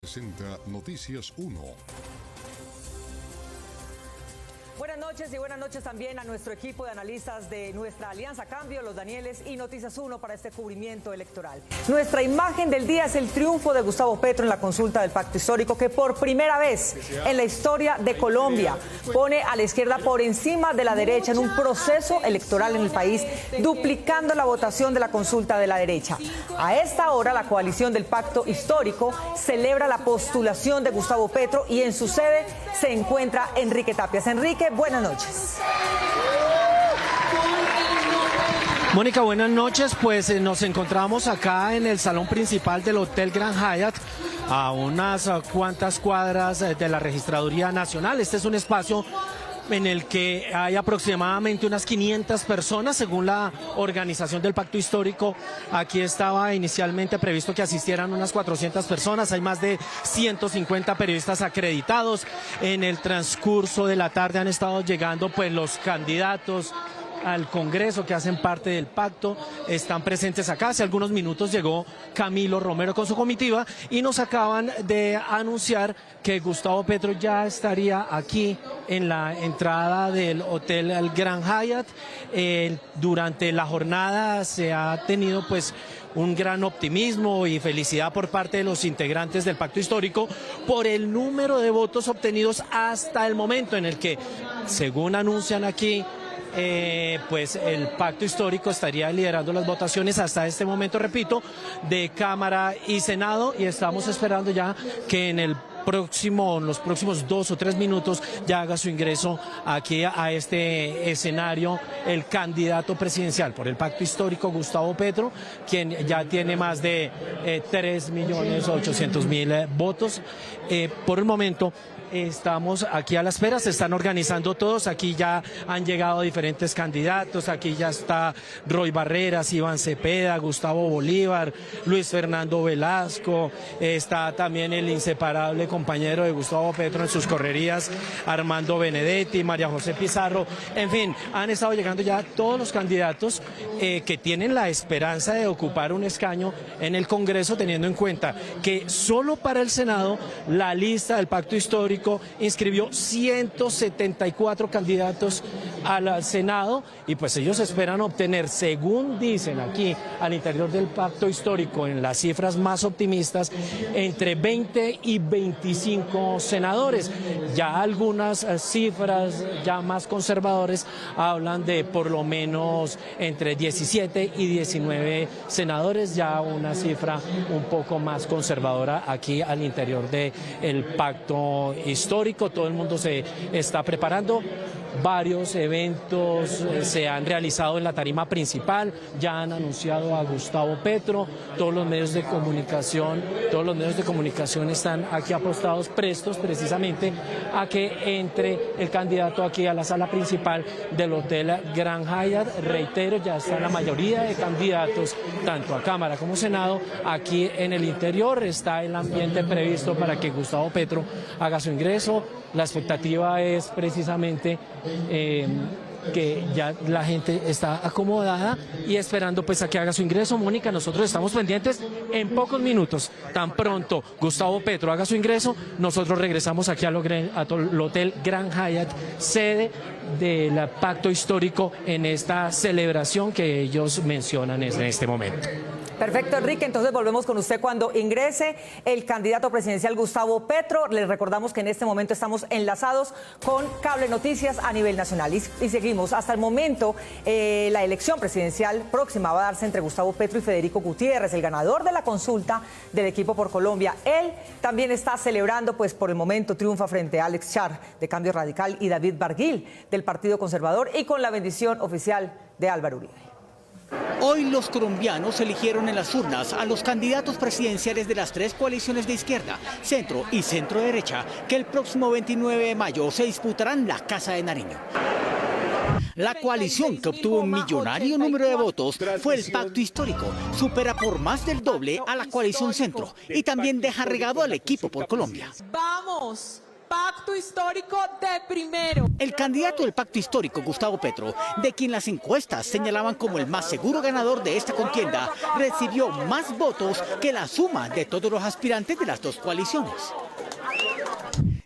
Presenta Noticias 1. Buenas noches también a nuestro equipo de analistas de nuestra Alianza Cambio, los Danieles y Noticias 1 para este cubrimiento electoral. Nuestra imagen del día es el triunfo de Gustavo Petro en la consulta del Pacto Histórico, que por primera vez en la historia de Colombia pone a la izquierda por encima de la derecha en un proceso electoral en el país, duplicando la votación de la consulta de la derecha. A esta hora, la coalición del Pacto Histórico celebra la postulación de Gustavo Petro y en su sede se encuentra Enrique Tapias. Enrique, buenas noches. Mónica, buenas noches. Pues nos encontramos acá en el salón principal del Hotel Grand Hyatt, a unas cuantas cuadras de la Registraduría Nacional. Este es un espacio en el que hay aproximadamente unas 500 personas, según la organización del Pacto Histórico. Aquí estaba inicialmente previsto que asistieran unas 400 personas, hay más de 150 periodistas acreditados. En el transcurso de la tarde han estado llegando pues los candidatos al Congreso que hacen parte del pacto, están presentes acá. Hace algunos minutos llegó Camilo Romero con su comitiva y nos acaban de anunciar que Gustavo Petro ya estaría aquí en la entrada del Hotel Grand Hyatt. Durante la jornada se ha tenido pues un gran optimismo y felicidad por parte de los integrantes del Pacto Histórico por el número de votos obtenidos hasta el momento en el que, según anuncian aquí, pues el Pacto Histórico estaría liderando las votaciones hasta este momento, repito, de Cámara y Senado, y estamos esperando ya que en los próximos 2 o 3 minutos ya haga su ingreso aquí a este escenario el candidato presidencial por el Pacto Histórico, Gustavo Petro, quien ya tiene más de 3.800.000 votos. Por el momento estamos aquí a la espera, se están organizando todos, aquí ya han llegado diferentes candidatos, aquí ya está Roy Barreras, Iván Cepeda, Gustavo Bolívar, Luis Fernando Velasco, está también el inseparable compañero de Gustavo Petro en sus correrías, Armando Benedetti, María José Pizarro, en fin, han estado llegando ya todos los candidatos que tienen la esperanza de ocupar un escaño en el Congreso, teniendo en cuenta que solo para el Senado la lista del Pacto Histórico inscribió 174 candidatos al Senado y pues ellos esperan obtener, según dicen aquí al interior del Pacto Histórico, en las cifras más optimistas, entre 20 y 25 senadores. Ya algunas cifras ya más conservadores hablan de por lo menos entre 17 y 19 senadores, ya una cifra un poco más conservadora aquí al interior del Pacto Histórico. Todo el mundo se está preparando. Varios eventos se han realizado en la tarima principal, ya han anunciado a Gustavo Petro, todos los medios de comunicación están aquí apostados, prestos precisamente a que entre el candidato aquí a la sala principal del Hotel Grand Hyatt. Reitero, ya está la mayoría de candidatos, tanto a Cámara como Senado, aquí en el interior. Está el ambiente previsto para que Gustavo Petro haga su ingreso. La expectativa es precisamente que ya la gente está acomodada y esperando pues a que haga su ingreso. Mónica, nosotros estamos pendientes. En pocos minutos, tan pronto Gustavo Petro haga su ingreso, nosotros regresamos aquí al Hotel Grand Hyatt, sede del Pacto Histórico, en esta celebración que ellos mencionan en este momento. Perfecto, Enrique. Entonces volvemos con usted cuando ingrese el candidato presidencial Gustavo Petro. Les recordamos que en este momento estamos enlazados con Cable Noticias a nivel nacional. Y seguimos. Hasta el momento, la elección presidencial próxima va a darse entre Gustavo Petro y Federico Gutiérrez, el ganador de la consulta del Equipo por Colombia. Él también está celebrando, pues por el momento triunfa frente a Alex Char de Cambio Radical y David Barguil del Partido Conservador, y con la bendición oficial de Álvaro Uribe. Hoy los colombianos eligieron en las urnas a los candidatos presidenciales de las 3 coaliciones de izquierda, centro y centro derecha, que el próximo 29 de mayo se disputarán la Casa de Nariño. La coalición que obtuvo un millonario número de votos fue el Pacto Histórico. Supera por más del doble a la coalición centro y también deja regado al Equipo por Colombia. Vamos pacto histórico de primero. El candidato del pacto histórico, Gustavo Petro, de quien las encuestas señalaban como el más seguro ganador de esta contienda, recibió más votos que la suma de todos los aspirantes de las dos coaliciones.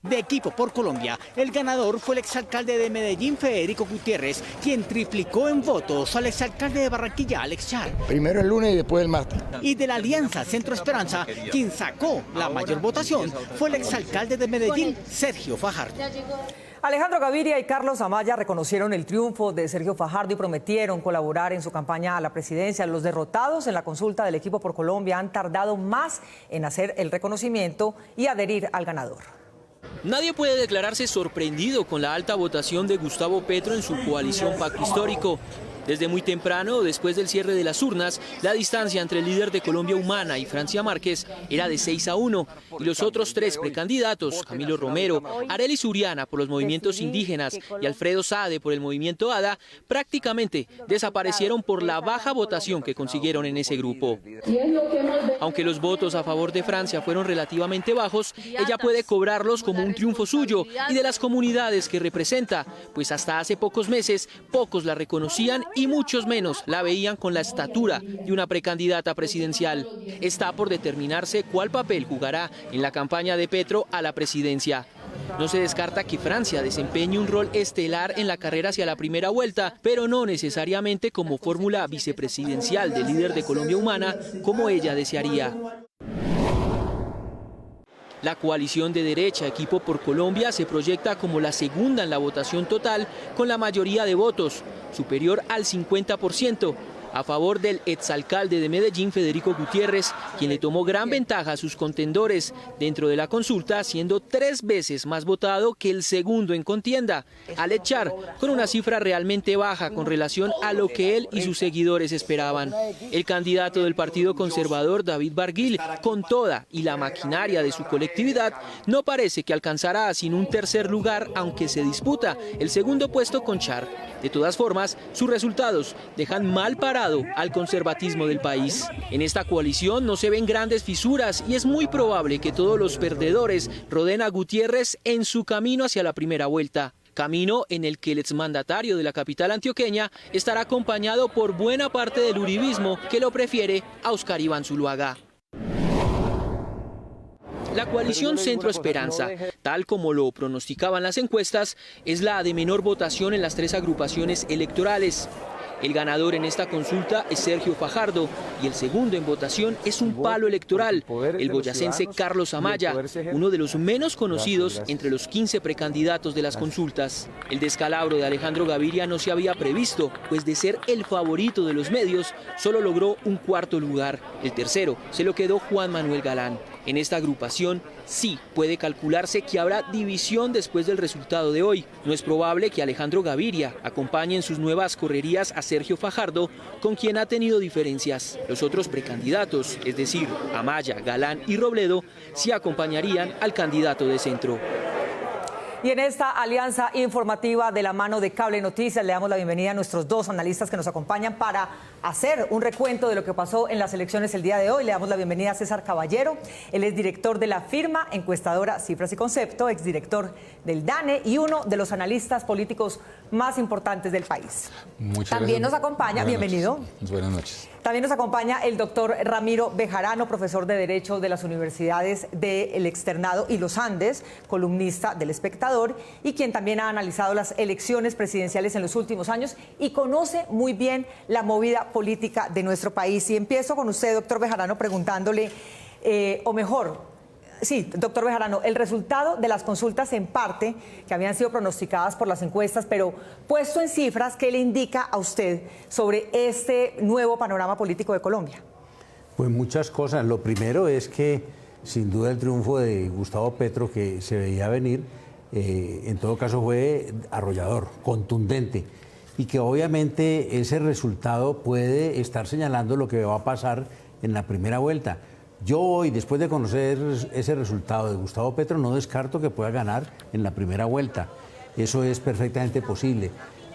De Equipo por Colombia, el ganador fue el exalcalde de Medellín, Federico Gutiérrez, quien triplicó en votos al exalcalde de Barranquilla, Alex Char. Primero el lunes y después el martes. Y de la alianza Centro Esperanza, quien sacó la mayor votación fue el exalcalde de Medellín, Sergio Fajardo. Alejandro Gaviria y Carlos Amaya reconocieron el triunfo de Sergio Fajardo y prometieron colaborar en su campaña a la presidencia. Los derrotados en la consulta del Equipo por Colombia han tardado más en hacer el reconocimiento y adherir al ganador. Nadie puede declararse sorprendido con la alta votación de Gustavo Petro en su coalición Pacto Histórico. Desde muy temprano, después del cierre de las urnas, la distancia entre el líder de Colombia Humana y Francia Márquez era de 6-1 y los otros tres precandidatos, Camilo Romero, Arelis Uriana por los movimientos indígenas y Alfredo Saade por el movimiento ADA, prácticamente desaparecieron por la baja votación que consiguieron en ese grupo. Aunque los votos a favor de Francia fueron relativamente bajos, ella puede cobrarlos como un triunfo suyo y de las comunidades que representa, pues hasta hace pocos meses pocos la reconocían y muchos menos la veían con la estatura de una precandidata presidencial. Está por determinarse cuál papel jugará en la campaña de Petro a la presidencia. No se descarta que Francia desempeñe un rol estelar en la carrera hacia la primera vuelta, pero no necesariamente como fórmula vicepresidencial del líder de Colombia Humana, como ella desearía. La coalición de derecha Equipo por Colombia se proyecta como la segunda en la votación total, con la mayoría de votos, superior al 50%, a favor del exalcalde de Medellín, Federico Gutiérrez, quien le tomó gran ventaja a sus contendores dentro de la consulta, siendo 3 veces más votado que el segundo en contienda, Alex Char, con una cifra realmente baja con relación a lo que él y sus seguidores esperaban. El candidato del Partido Conservador, David Barguil, con toda y la maquinaria de su colectividad, no parece que alcanzará sin un tercer lugar, aunque se disputa el segundo puesto con Char. De todas formas, sus resultados dejan mal parado al conservatismo del país. En esta coalición no se ven grandes fisuras y es muy probable que todos los perdedores rodeen a Gutiérrez en su camino hacia la primera vuelta. Camino en el que el exmandatario de la capital antioqueña estará acompañado por buena parte del uribismo que lo prefiere a Oscar Iván Zuluaga. La coalición Centro Esperanza, tal como lo pronosticaban las encuestas, es la de menor votación en las 3 agrupaciones electorales. El ganador en esta consulta es Sergio Fajardo y el segundo en votación es un palo electoral, el boyacense Carlos Amaya, uno de los menos conocidos entre los 15 precandidatos de las consultas. El descalabro de Alejandro Gaviria no se había previsto, pues de ser el favorito de los medios, solo logró un 4º lugar. El tercero se lo quedó Juan Manuel Galán. En esta agrupación sí puede calcularse que habrá división después del resultado de hoy. No es probable que Alejandro Gaviria acompañe en sus nuevas correrías a Sergio Fajardo, con quien ha tenido diferencias. Los otros precandidatos, es decir, Amaya, Galán y Robledo, sí acompañarían al candidato de centro. Y en esta alianza informativa de la mano de Cable Noticias le damos la bienvenida a nuestros 2 analistas que nos acompañan para hacer un recuento de lo que pasó en las elecciones el día de hoy. Le damos la bienvenida a César Caballero, él es director de la firma encuestadora Cifras y Concepto, exdirector del DANE y uno de los analistas políticos más importantes del país. También nos acompaña, bienvenido. Buenas noches. También nos acompaña el doctor Ramiro Bejarano, profesor de Derecho de las universidades del Externado y los Andes, columnista del Espectador y quien también ha analizado las elecciones presidenciales en los últimos años y conoce muy bien la movida política de nuestro país. Y empiezo con usted, doctor Bejarano, preguntándole, doctor Bejarano, el resultado de las consultas en parte, que habían sido pronosticadas por las encuestas, pero puesto en cifras, ¿qué le indica a usted sobre este nuevo panorama político de Colombia? Pues muchas cosas. Lo primero es que, sin duda, el triunfo de Gustavo Petro, que se veía venir, en todo caso fue arrollador, contundente, y que obviamente ese resultado puede estar señalando lo que va a pasar en la primera vuelta. Yo hoy, después de conocer ese resultado de Gustavo Petro, no descarto que pueda ganar en la primera vuelta. Eso es perfectamente posible.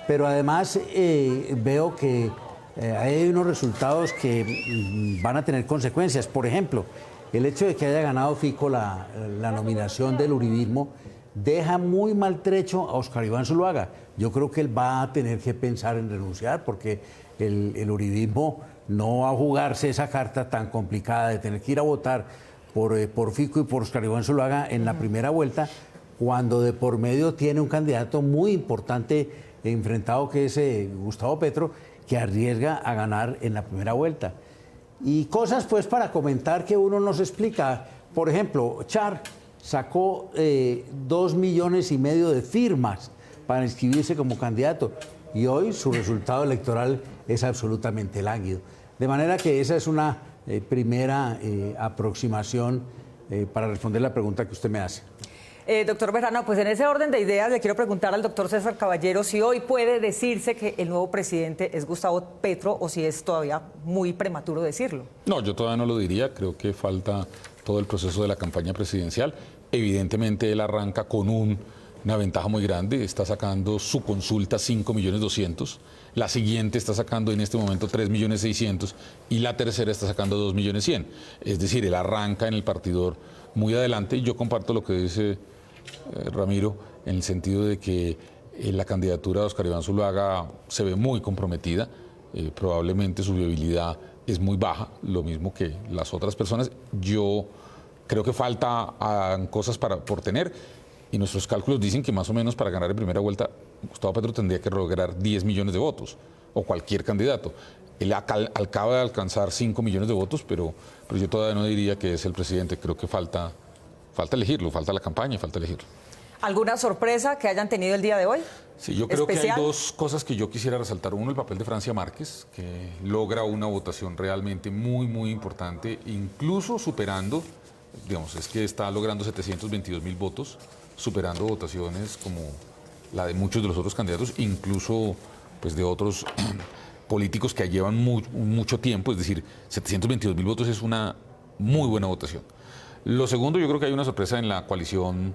Pero además veo que hay unos resultados que van a tener consecuencias. Por ejemplo, el hecho de que haya ganado Fico la nominación del uribismo deja muy maltrecho a Óscar Iván Zuluaga. Yo creo que él va a tener que pensar en renunciar porque el uribismo no va a jugarse esa carta tan complicada de tener que ir a votar por Fico y por Óscar Iván Zuluaga en la primera vuelta, cuando de por medio tiene un candidato muy importante enfrentado que es Gustavo Petro, que arriesga a ganar en la primera vuelta. Y cosas pues para comentar que uno nos explica. Por ejemplo, Char sacó 2,5 millones de firmas para inscribirse como candidato y hoy su resultado electoral es absolutamente lánguido. De manera que esa es una primera aproximación para responder la pregunta que usted me hace. Doctor Bejarano, pues en ese orden de ideas le quiero preguntar al doctor César Caballero si hoy puede decirse que el nuevo presidente es Gustavo Petro o si es todavía muy prematuro decirlo. No, yo todavía no lo diría, creo que falta todo el proceso de la campaña presidencial. Evidentemente él arranca con una ventaja muy grande, está sacando su consulta 5.200.000, la siguiente está sacando en este momento 3.600.000 y la tercera está sacando 2.100.000. Es decir, él arranca en el partidor muy adelante y yo comparto lo que dice Ramiro, en el sentido de que la candidatura de Óscar Iván Zuluaga se ve muy comprometida, probablemente su viabilidad es muy baja, lo mismo que las otras personas. Yo creo que falta cosas por tener y nuestros cálculos dicen que más o menos para ganar en primera vuelta Gustavo Petro tendría que lograr 10 millones de votos o cualquier candidato. Él acaba de alcanzar 5 millones de votos, pero yo todavía no diría que es el presidente. Creo que falta elegirlo, falta la campaña y falta elegirlo. ¿Alguna sorpresa que hayan tenido el día de hoy? Sí, yo creo que hay dos cosas que yo quisiera resaltar. Uno, el papel de Francia Márquez, que logra una votación realmente muy, muy importante, incluso superando, digamos, es que está logrando 722.000 votos, superando votaciones como la de muchos de los otros candidatos, incluso pues de otros políticos que llevan mucho tiempo, es decir, 722.000 votos es una muy buena votación. Lo segundo, yo creo que hay una sorpresa en la coalición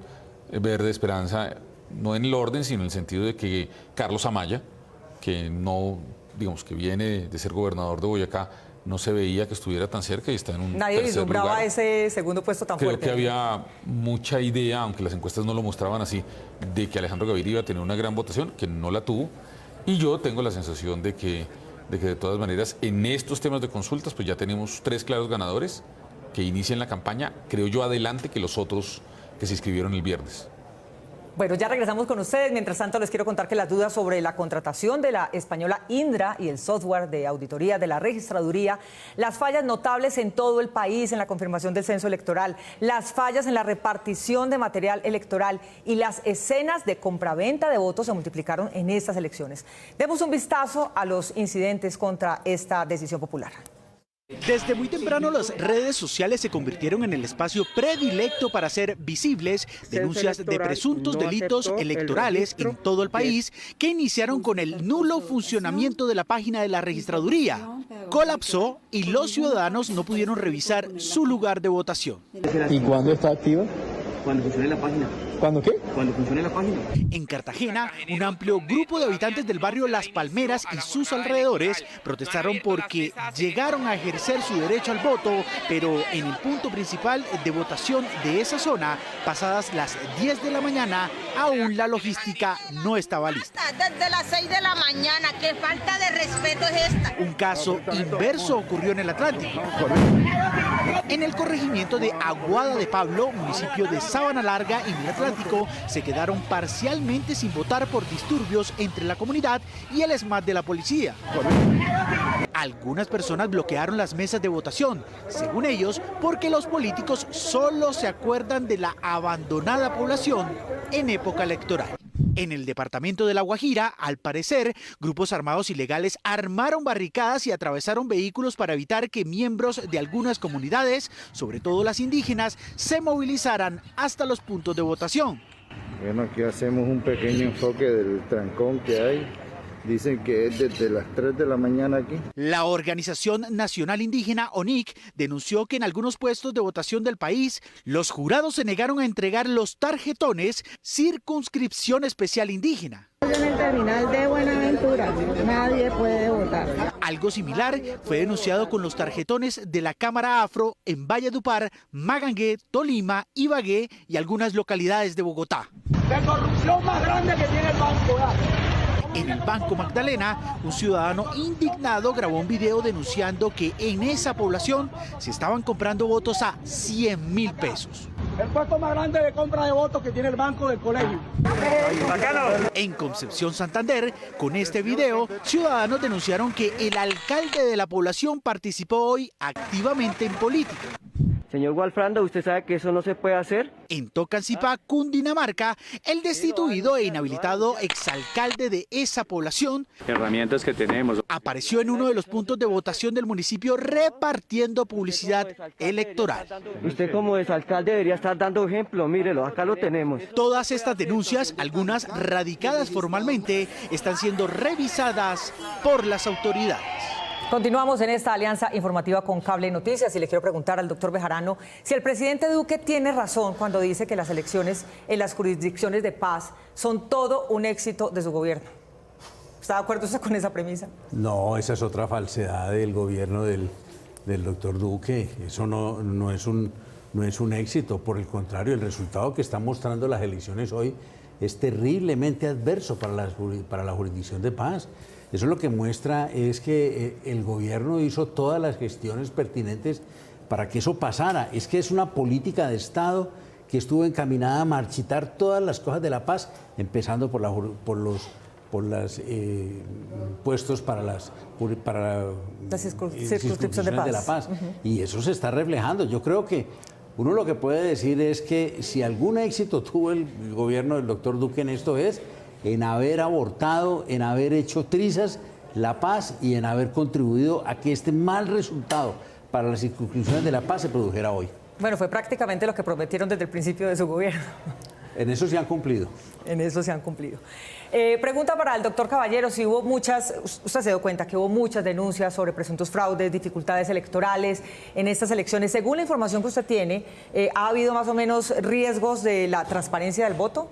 Verde Esperanza, no en el orden, sino en el sentido de que Carlos Amaya, que no, digamos, que viene de ser gobernador de Boyacá, no se veía que estuviera tan cerca y está en un tercer lugar. Nadie vislumbraba ese segundo puesto tan fuerte. Creo que había mucha idea, aunque las encuestas no lo mostraban así, de que Alejandro Gaviria iba a tener una gran votación, que no la tuvo. Y yo tengo la sensación de que de todas maneras en estos temas de consultas pues ya tenemos 3 claros ganadores que inician la campaña, creo yo, adelante que los otros que se inscribieron el viernes. Bueno, ya regresamos con ustedes. Mientras tanto, les quiero contar que las dudas sobre la contratación de la española Indra y el software de auditoría de la registraduría, las fallas notables en todo el país en la confirmación del censo electoral, las fallas en la repartición de material electoral y las escenas de compraventa de votos se multiplicaron en estas elecciones. Demos un vistazo a los incidentes contra esta decisión popular. Desde muy temprano las redes sociales se convirtieron en el espacio predilecto para hacer visibles denuncias de presuntos delitos electorales en todo el país que iniciaron con el nulo funcionamiento de la página de la registraduría. Colapsó y los ciudadanos no pudieron revisar su lugar de votación. ¿Y cuándo está activa? Cuando funcione la página. ¿Cuándo qué? Cuando funcione la página. En Cartagena, un amplio grupo de habitantes del barrio Las Palmeras y sus alrededores protestaron porque llegaron a ejercer su derecho al voto, pero en el punto principal de votación de esa zona, pasadas las 10 de la mañana, aún la logística no estaba lista. Desde las 6 de la mañana, qué falta de respeto es esta. Un caso inverso ocurrió en el Atlántico. En el corregimiento de Aguada de Pablo, municipio de Sabana Larga, en el Atlántico, se quedaron parcialmente sin votar por disturbios entre la comunidad y el SMAT de la policía. Algunas personas bloquearon las mesas de votación, según ellos, porque los políticos solo se acuerdan de la abandonada población en época electoral. En el departamento de La Guajira, al parecer, grupos armados ilegales armaron barricadas y atravesaron vehículos para evitar que miembros de algunas comunidades, sobre todo las indígenas, se movilizaran hasta los puntos de votación. Bueno, aquí hacemos un pequeño enfoque del trancón que hay Dicen que es desde las 3 de la mañana aquí. La Organización Nacional Indígena, ONIC, denunció que en algunos puestos de votación del país, los jurados se negaron a entregar los tarjetones Circunscripción Especial Indígena. En el terminal de Buenaventura nadie puede votar. Algo similar fue denunciado con los tarjetones de la Cámara Afro en Valledupar, Magangué, Tolima, Ibagué y algunas localidades de Bogotá. La corrupción más grande que tiene el banco. En el Banco Magdalena, un ciudadano indignado grabó un video denunciando que en esa población se estaban comprando votos a 100.000 pesos. El puesto más grande de compra de votos que tiene el banco del colegio. En Concepción, Santander, con este video, ciudadanos denunciaron que el alcalde de la población participó hoy activamente en política. Señor Walfranda, ¿usted sabe que eso no se puede hacer? En Tocancipá, Cundinamarca, el destituido e inhabilitado exalcalde de esa población, herramientas que tenemos, apareció en uno de los puntos de votación del municipio repartiendo publicidad electoral. Usted como exalcalde debería estar dando ejemplo, mírelo, acá lo tenemos. Todas estas denuncias, algunas radicadas formalmente, están siendo revisadas por las autoridades. Continuamos en esta alianza informativa con Cable Noticias y le quiero preguntar al doctor Bejarano si el presidente Duque tiene razón cuando dice que las elecciones en las jurisdicciones de paz son todo un éxito de su gobierno. ¿Está de acuerdo usted con esa premisa? No, esa es otra falsedad del gobierno del doctor Duque. Eso no es un éxito, por el contrario, el resultado que están mostrando las elecciones hoy es terriblemente adverso para la jurisdicción de paz. Eso lo que muestra es que el gobierno hizo todas las gestiones pertinentes para que eso pasara. Es que es una política de Estado que estuvo encaminada a marchitar todas las cosas de la paz, empezando por los puestos para la circunscripción de la paz. Y eso se está reflejando. Yo creo que uno lo que puede decir es que si algún éxito tuvo el gobierno del doctor Duque en esto es en haber abortado, en haber hecho trizas la paz y en haber contribuido a que este mal resultado para las circunscripciones de la paz se produjera hoy. Bueno, fue prácticamente lo que prometieron desde el principio de su gobierno. En eso se han cumplido. En eso se han cumplido. Pregunta para el doctor Caballero, si hubo usted se dio cuenta que hubo muchas denuncias sobre presuntos fraudes, dificultades electorales en estas elecciones. Según la información que usted tiene, ¿ha habido más o menos riesgos de la transparencia del voto?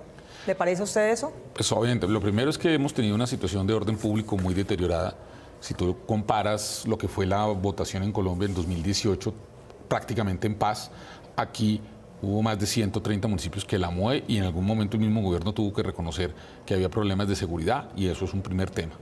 ¿Le parece a usted eso? Pues obviamente, lo primero es que hemos tenido una situación de orden público muy deteriorada. Si tú comparas lo que fue la votación en Colombia en 2018, prácticamente en paz, aquí hubo más de 130 municipios que la MOE y en algún momento el mismo gobierno tuvo que reconocer que había problemas de seguridad y eso es un primer tema.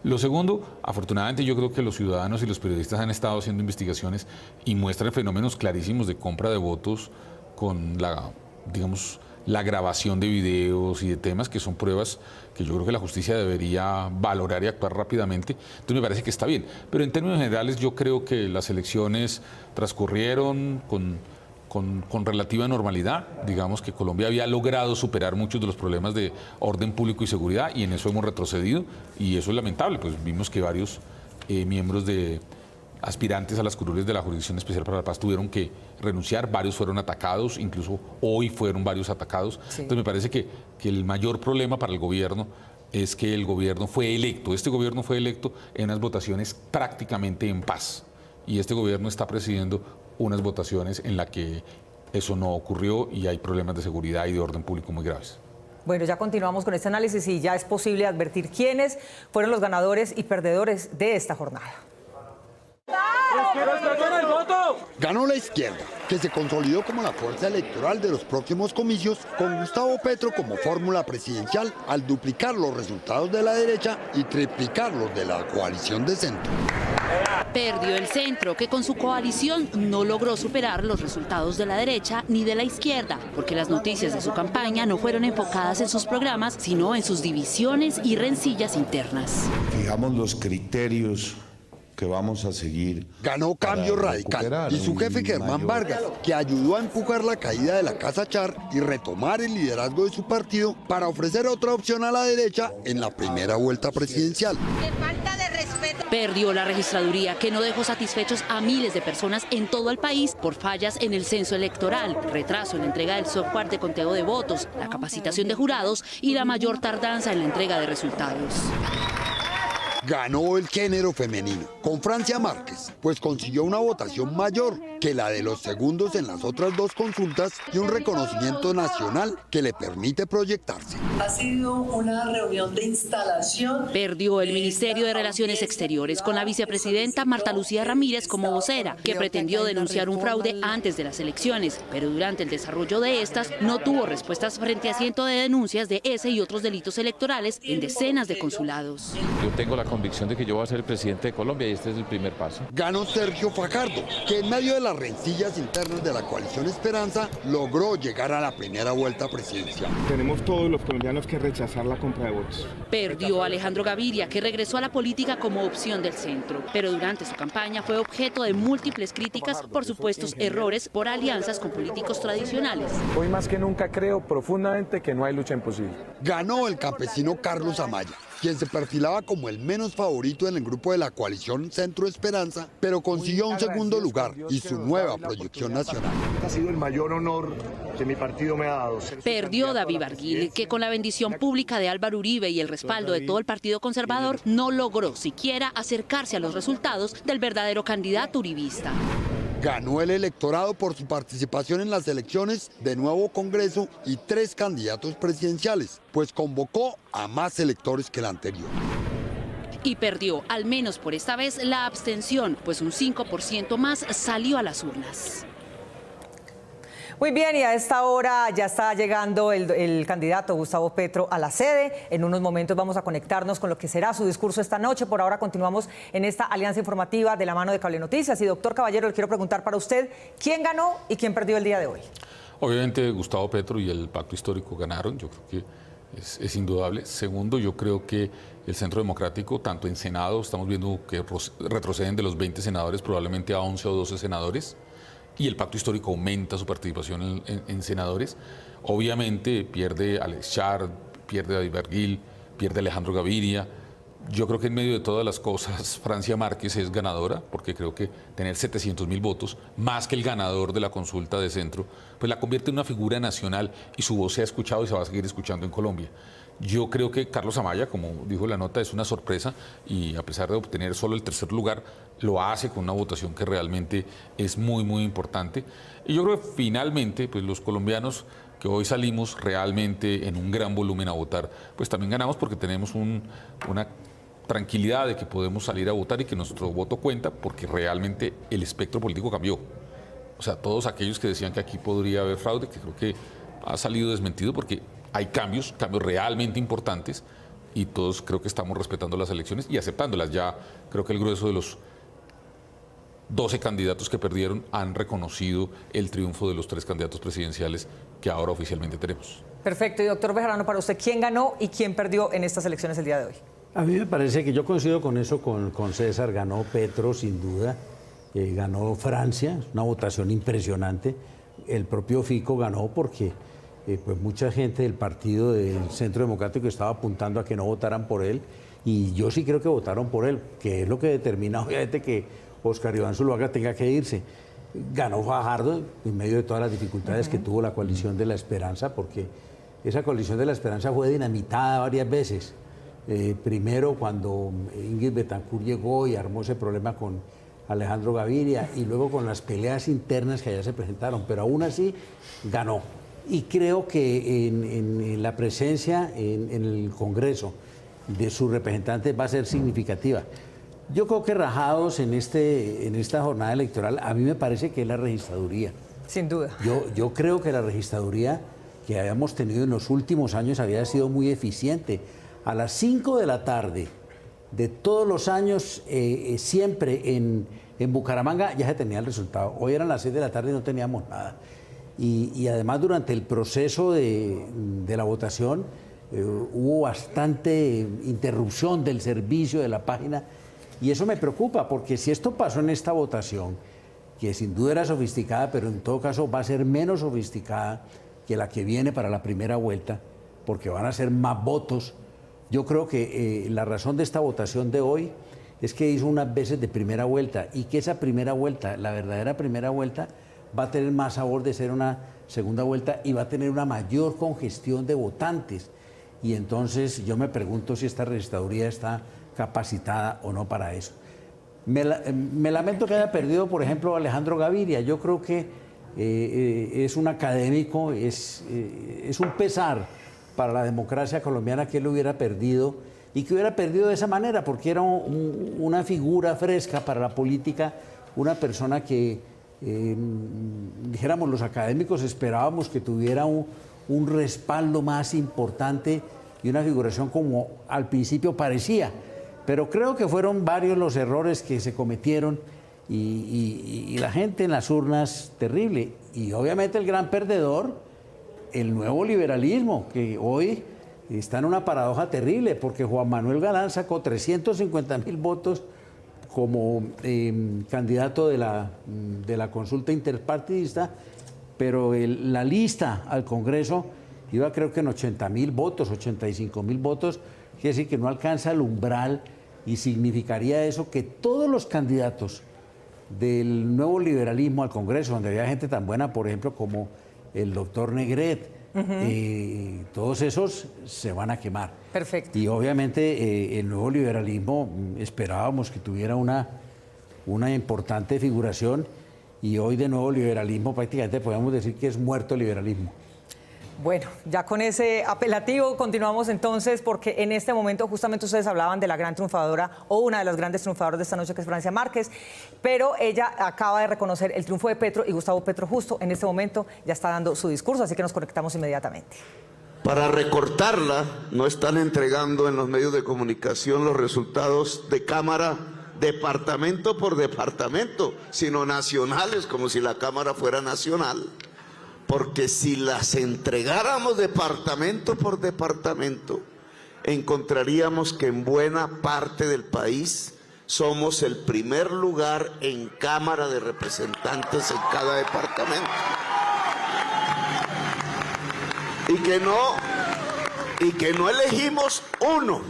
Lo segundo, afortunadamente yo creo que los ciudadanos y los periodistas han estado haciendo investigaciones y muestran fenómenos clarísimos de compra de votos con la grabación de videos y de temas que son pruebas que yo creo que la justicia debería valorar y actuar rápidamente. Entonces me parece que está bien. Pero en términos generales yo creo que las elecciones transcurrieron con relativa normalidad. Digamos que Colombia había logrado superar muchos de los problemas de orden público y seguridad y en eso hemos retrocedido y eso es lamentable. Pues vimos que varios miembros de aspirantes a las curules de la Jurisdicción Especial para la Paz tuvieron que renunciar, varios fueron atacados, incluso hoy fueron varios atacados. Sí. Entonces me parece que el mayor problema para el gobierno es que el gobierno fue electo, este gobierno fue electo en unas votaciones prácticamente en paz y este gobierno está presidiendo unas votaciones en las que eso no ocurrió y hay problemas de seguridad y de orden público muy graves. Bueno, ya continuamos con este análisis y ya es posible advertir quiénes fueron los ganadores y perdedores de esta jornada. Ganó la izquierda, que se consolidó como la fuerza electoral de los próximos comicios, con Gustavo Petro como fórmula presidencial al duplicar los resultados de la derecha y triplicar los de la coalición de centro. Perdió el centro, que con su coalición no logró superar los resultados de la derecha ni de la izquierda, porque las noticias de su campaña no fueron enfocadas en sus programas, sino en sus divisiones y rencillas internas. Fijamos los criterios que vamos a seguir. Ganó Cambio Radical y su jefe Germán Vargas, que ayudó a empujar la caída de la Casa Char y retomar el liderazgo de su partido para ofrecer otra opción a la derecha en la primera vuelta presidencial. ¡Qué falta de respeto! Perdió la registraduría, que no dejó satisfechos a miles de personas en todo el país por fallas en el censo electoral, retraso en la entrega del software de conteo de votos, la capacitación de jurados y la mayor tardanza en la entrega de resultados. Ganó el género femenino, con Francia Márquez, pues consiguió una votación mayor que la de los segundos en las otras dos consultas y un reconocimiento nacional que le permite proyectarse. Ha sido una reunión de instalación. Perdió el Ministerio de Relaciones Exteriores con la vicepresidenta Marta Lucía Ramírez como vocera, que pretendió denunciar un fraude antes de las elecciones, pero durante el desarrollo de estas no tuvo respuestas frente a cientos de denuncias de ese y otros delitos electorales en decenas de consulados. Yo tengo la convicción de que yo voy a ser el presidente de Colombia y este es el primer paso. Ganó Sergio Fajardo, que en medio de las rencillas internas de la coalición Esperanza logró llegar a la primera vuelta presidencial. Tenemos todos los colombianos que rechazar la compra de votos. Perdió Alejandro Gaviria, que regresó a la política como opción del centro, pero durante su campaña fue objeto de múltiples críticas por supuestos errores por alianzas con políticos tradicionales. Hoy más que nunca creo profundamente que no hay lucha imposible. Ganó el campesino Carlos Amaya, quien se perfilaba como el menos favorito en el grupo de la coalición Centro Esperanza, pero consiguió un segundo lugar y su nueva proyección nacional. Ha sido el mayor honor que mi partido me ha dado. Perdió David Barguil, que con la bendición pública de Álvaro Uribe y el respaldo de todo el Partido Conservador no logró siquiera acercarse a los resultados del verdadero candidato uribista. Ganó el electorado por su participación en las elecciones de nuevo Congreso y 3 candidatos presidenciales, pues convocó a más electores que el anterior. Y perdió, al menos por esta vez, la abstención, pues un 5% más salió a las urnas. Muy bien, y a esta hora ya está llegando el candidato Gustavo Petro a la sede. En unos momentos vamos a conectarnos con lo que será su discurso esta noche. Por ahora continuamos en esta alianza informativa de la mano de Cable Noticias. Y doctor Caballero, le quiero preguntar para usted, ¿quién ganó y quién perdió el día de hoy? Obviamente Gustavo Petro y el Pacto Histórico ganaron, yo creo que es indudable. Segundo, yo creo que el Centro Democrático, tanto en Senado, estamos viendo que retroceden de los 20 senadores probablemente a 11 o 12 senadores. Y el Pacto Histórico aumenta su participación en senadores. Obviamente pierde Alex Char, pierde David Barguil, pierde Alejandro Gaviria. Yo creo que en medio de todas las cosas, Francia Márquez es ganadora, porque creo que tener 700.000 votos, más que el ganador de la consulta de centro, pues la convierte en una figura nacional y su voz se ha escuchado y se va a seguir escuchando en Colombia. Yo creo que Carlos Amaya, como dijo la nota, es una sorpresa y a pesar de obtener solo el tercer lugar, lo hace con una votación que realmente es muy, muy importante. Y yo creo que finalmente, pues los colombianos que hoy salimos realmente en un gran volumen a votar, pues también ganamos porque tenemos una tranquilidad de que podemos salir a votar y que nuestro voto cuenta porque realmente el espectro político cambió. O sea, todos aquellos que decían que aquí podría haber fraude, que creo que ha salido desmentido porque hay cambios realmente importantes y todos creo que estamos respetando las elecciones y aceptándolas. Ya creo que el grueso de los 12 candidatos que perdieron han reconocido el triunfo de los 3 candidatos presidenciales que ahora oficialmente tenemos. Perfecto. Y doctor Bejarano, para usted, ¿quién ganó y quién perdió en estas elecciones el día de hoy? A mí me parece que yo coincido con eso, con César. Ganó Petro, sin duda. Ganó Francia, una votación impresionante. El propio Fico ganó porque pues mucha gente del partido del Centro Democrático estaba apuntando a que no votaran por él. Y yo sí creo que votaron por él, que es lo que determina obviamente que Óscar Iván Zuluaga tenga que irse. Ganó Fajardo en medio de todas las dificultades que tuvo la coalición de la Esperanza, porque esa coalición de la Esperanza fue dinamitada varias veces. Primero cuando Ingrid Betancourt llegó y armó ese problema con Alejandro Gaviria y luego con las peleas internas que allá se presentaron, pero aún así ganó. Y creo que en la presencia en el Congreso de sus representantes va a ser significativa. Yo creo que rajados en esta jornada electoral, a mí me parece que es la registraduría. Sin duda. Yo creo que la registraduría que habíamos tenido en los últimos años había sido muy eficiente. A las 5 de la tarde de todos los años, siempre en Bucaramanga ya se tenía el resultado. Hoy eran las 6 de la tarde y no teníamos nada. Y además durante el proceso de la votación hubo bastante interrupción del servicio de la página. Y eso me preocupa, porque si esto pasó en esta votación, que sin duda era sofisticada, pero en todo caso va a ser menos sofisticada que la que viene para la primera vuelta, porque van a ser más votos. Yo creo que la razón de esta votación de hoy es que hizo unas veces de primera vuelta y que esa primera vuelta, la verdadera primera vuelta, va a tener más sabor de ser una segunda vuelta y va a tener una mayor congestión de votantes. Y entonces yo me pregunto si esta registraduría está capacitada o no para eso. Me lamento que haya perdido, por ejemplo, Alejandro Gaviria. Yo creo que es un académico, es un pesar para la democracia colombiana que él hubiera perdido y que hubiera perdido de esa manera, porque era una figura fresca para la política, una persona que, dijéramos, los académicos esperábamos que tuviera un respaldo más importante y una figuración como al principio parecía. Pero creo que fueron varios los errores que se cometieron y la gente en las urnas, terrible. Y obviamente el gran perdedor, el nuevo liberalismo, que hoy está en una paradoja terrible, porque Juan Manuel Galán sacó 350.000 votos como candidato de la consulta interpartidista, pero la lista al Congreso iba creo que en 80.000 votos, 85.000 votos, quiere decir que no alcanza el umbral. Y significaría eso que todos los candidatos del nuevo liberalismo al Congreso, donde había gente tan buena, por ejemplo, como el doctor Negret, todos esos se van a quemar. Perfecto. Y obviamente el nuevo liberalismo esperábamos que tuviera una importante figuración y hoy de nuevo liberalismo prácticamente podemos decir que es muerto el liberalismo. Bueno, ya con ese apelativo continuamos entonces, porque en este momento justamente ustedes hablaban de la gran triunfadora o una de las grandes triunfadoras de esta noche, que es Francia Márquez, pero ella acaba de reconocer el triunfo de Petro y Gustavo Petro justo en este momento ya está dando su discurso, así que nos conectamos inmediatamente. Para recortarla, no están entregando en los medios de comunicación los resultados de Cámara departamento por departamento, sino nacionales, como si la Cámara fuera nacional. Porque si las entregáramos departamento por departamento, encontraríamos que en buena parte del país somos el primer lugar en Cámara de Representantes en cada departamento. Y que no elegimos uno,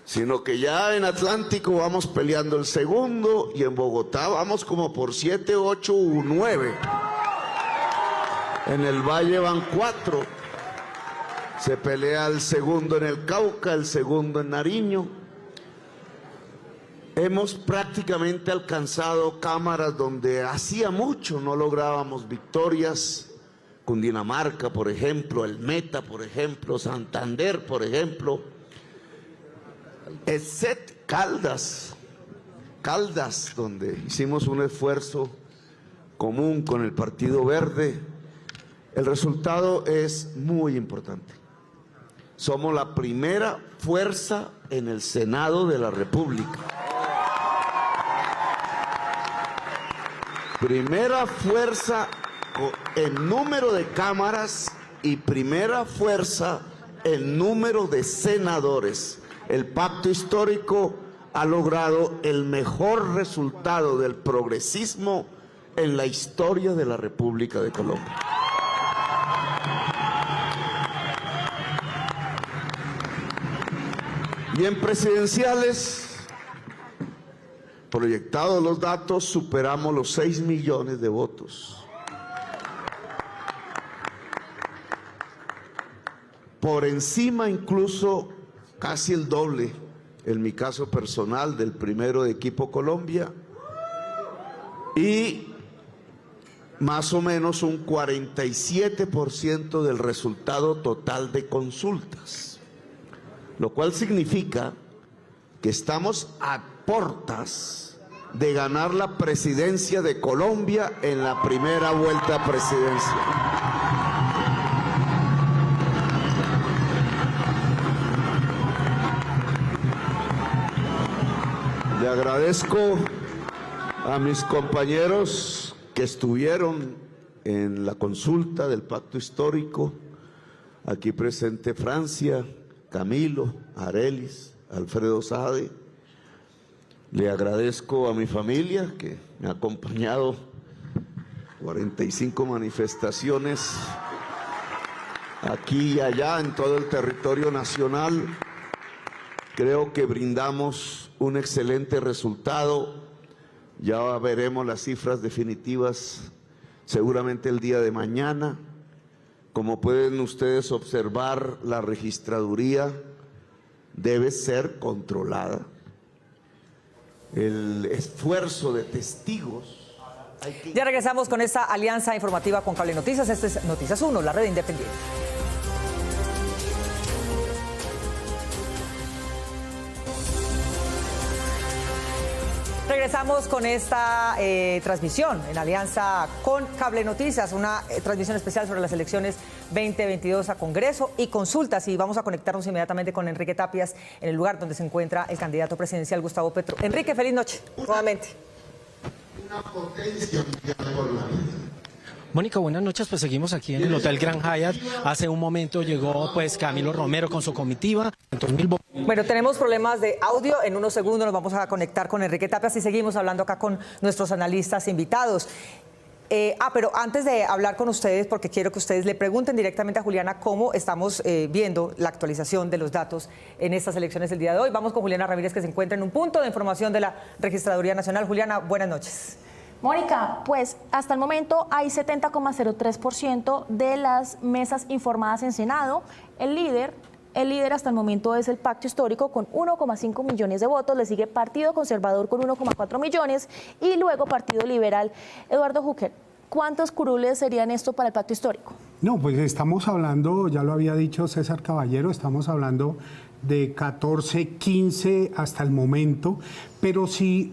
sino que ya en Atlántico vamos peleando el segundo y en Bogotá vamos como por 7, 8 u 9. En el Valle van 4, se pelea el segundo en el Cauca, el segundo en Nariño. Hemos prácticamente alcanzado cámaras donde hacía mucho no lográbamos victorias. Cundinamarca, por ejemplo, el Meta, por ejemplo, Santander, por ejemplo, Caldas, donde hicimos un esfuerzo común con el Partido Verde. El resultado es muy importante. Somos la primera fuerza en el Senado de la República. Primera fuerza en número de cámaras y primera fuerza en número de senadores. El pacto histórico ha logrado el mejor resultado del progresismo en la historia de la República de Colombia. Y en presidenciales, proyectados los datos, superamos los 6 millones de votos. Por encima incluso casi el doble, en mi caso personal, del primero de Equipo Colombia, y más o menos un 47% del resultado total de consultas. Lo cual significa que estamos a portas de ganar la presidencia de Colombia en la primera vuelta presidencial. Le agradezco a mis compañeros que estuvieron en la consulta del pacto histórico, aquí presente Francia, Camilo, Arelis, Alfredo Sade. Le agradezco a mi familia que me ha acompañado 45 manifestaciones aquí y allá en todo el territorio nacional. Creo que brindamos un excelente resultado. Ya veremos las cifras definitivas seguramente el día de mañana. Como pueden ustedes observar, la registraduría debe ser controlada. El esfuerzo de testigos. Ya regresamos con esta alianza informativa con Cable Noticias. Este es Noticias 1, la red independiente. Regresamos con esta transmisión en alianza con Cable Noticias, una transmisión especial sobre las elecciones 2022 a Congreso y consultas. Y vamos a conectarnos inmediatamente con Enrique Tapias en el lugar donde se encuentra el candidato presidencial Gustavo Petro. Enrique, feliz noche, nuevamente. Una potencia mundial por la vida. Mónica, buenas noches, pues seguimos aquí en el Hotel Grand Hyatt. Hace un momento llegó pues Camilo Romero con su comitiva. Bueno, tenemos problemas de audio. En unos segundos nos vamos a conectar con Enrique Tapias y seguimos hablando acá con nuestros analistas invitados. Pero antes de hablar con ustedes, porque quiero que ustedes le pregunten directamente a Juliana cómo estamos viendo la actualización de los datos en estas elecciones el día de hoy. Vamos con Juliana Ramírez, que se encuentra en un punto de información de la Registraduría Nacional. Juliana, buenas noches. Mónica, pues hasta el momento hay 70,03% de las mesas informadas en Senado. El líder hasta el momento es el Pacto Histórico con 1,5 millones de votos, le sigue Partido Conservador con 1,4 millones y luego Partido Liberal. Eduardo Hooker, ¿cuántos curules serían esto para el Pacto Histórico? No, pues estamos hablando, ya lo había dicho César Caballero, estamos hablando de 14, 15 hasta el momento, pero si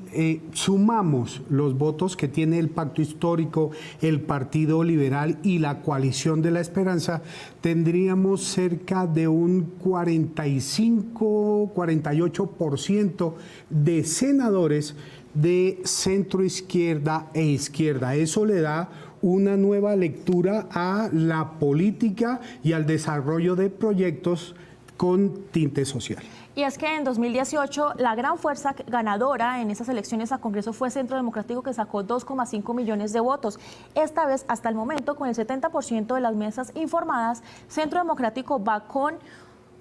sumamos los votos que tiene el Pacto Histórico, el Partido Liberal y la Coalición de la Esperanza, tendríamos cerca de un 45, 48% de senadores de centro izquierda e izquierda. Eso le da una nueva lectura a la política y al desarrollo de proyectos con tinte social. Y es que en 2018 la gran fuerza ganadora en esas elecciones a Congreso fue Centro Democrático, que sacó 2,5 millones de votos. Esta vez, hasta el momento, con el 70% de las mesas informadas, Centro Democrático va con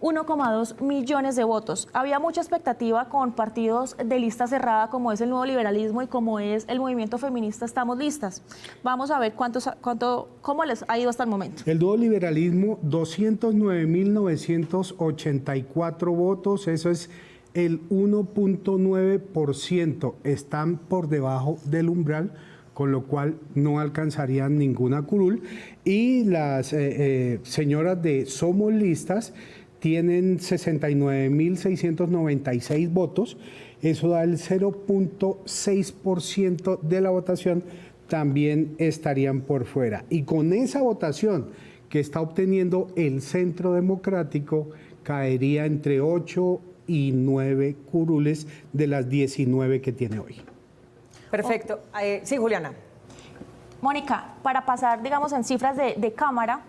1,2 millones de votos. Había mucha expectativa con partidos de lista cerrada como es el Nuevo Liberalismo y como es el movimiento feminista Estamos Listas. Vamos a ver cómo les ha ido hasta el momento. El Nuevo Liberalismo, 209.984 votos, eso es el 1.9%. Están por debajo del umbral, con lo cual no alcanzarían ninguna curul. Y las señoras de Somos Listas tienen 69.696 votos, eso da el 0.6% de la votación, también estarían por fuera. Y con esa votación que está obteniendo el Centro Democrático, caería entre 8 y 9 curules de las 19 que tiene hoy. Perfecto. Sí, Juliana. Mónica, para pasar, digamos, en cifras de Cámara,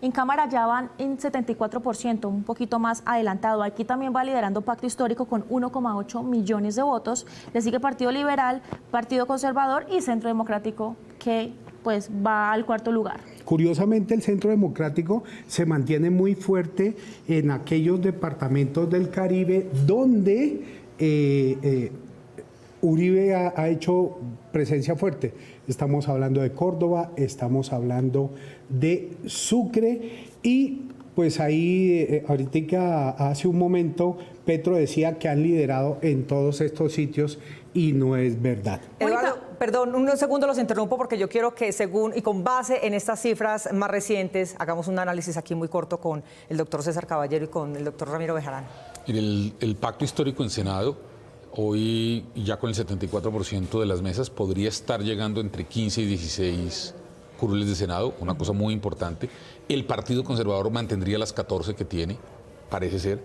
en Cámara ya van en 74%, un poquito más adelantado. Aquí también va liderando Pacto Histórico con 1,8 millones de votos. Le sigue Partido Liberal, Partido Conservador y Centro Democrático, que pues va al cuarto lugar. Curiosamente, el Centro Democrático se mantiene muy fuerte en aquellos departamentos del Caribe donde Uribe ha hecho presencia fuerte. Estamos hablando de Córdoba, estamos hablando de Sucre y pues ahí ahorita hace un momento Petro decía que han liderado en todos estos sitios y no es verdad. Eduardo, perdón, un segundo los interrumpo porque yo quiero que según y con base en estas cifras más recientes hagamos un análisis aquí muy corto con el doctor César Caballero y con el doctor Ramiro Bejarano. El Pacto Histórico en Senado, hoy ya con el 74% de las mesas, podría estar llegando entre 15 y 16 curules de Senado, una cosa muy importante. El Partido Conservador mantendría las 14 que tiene, parece ser.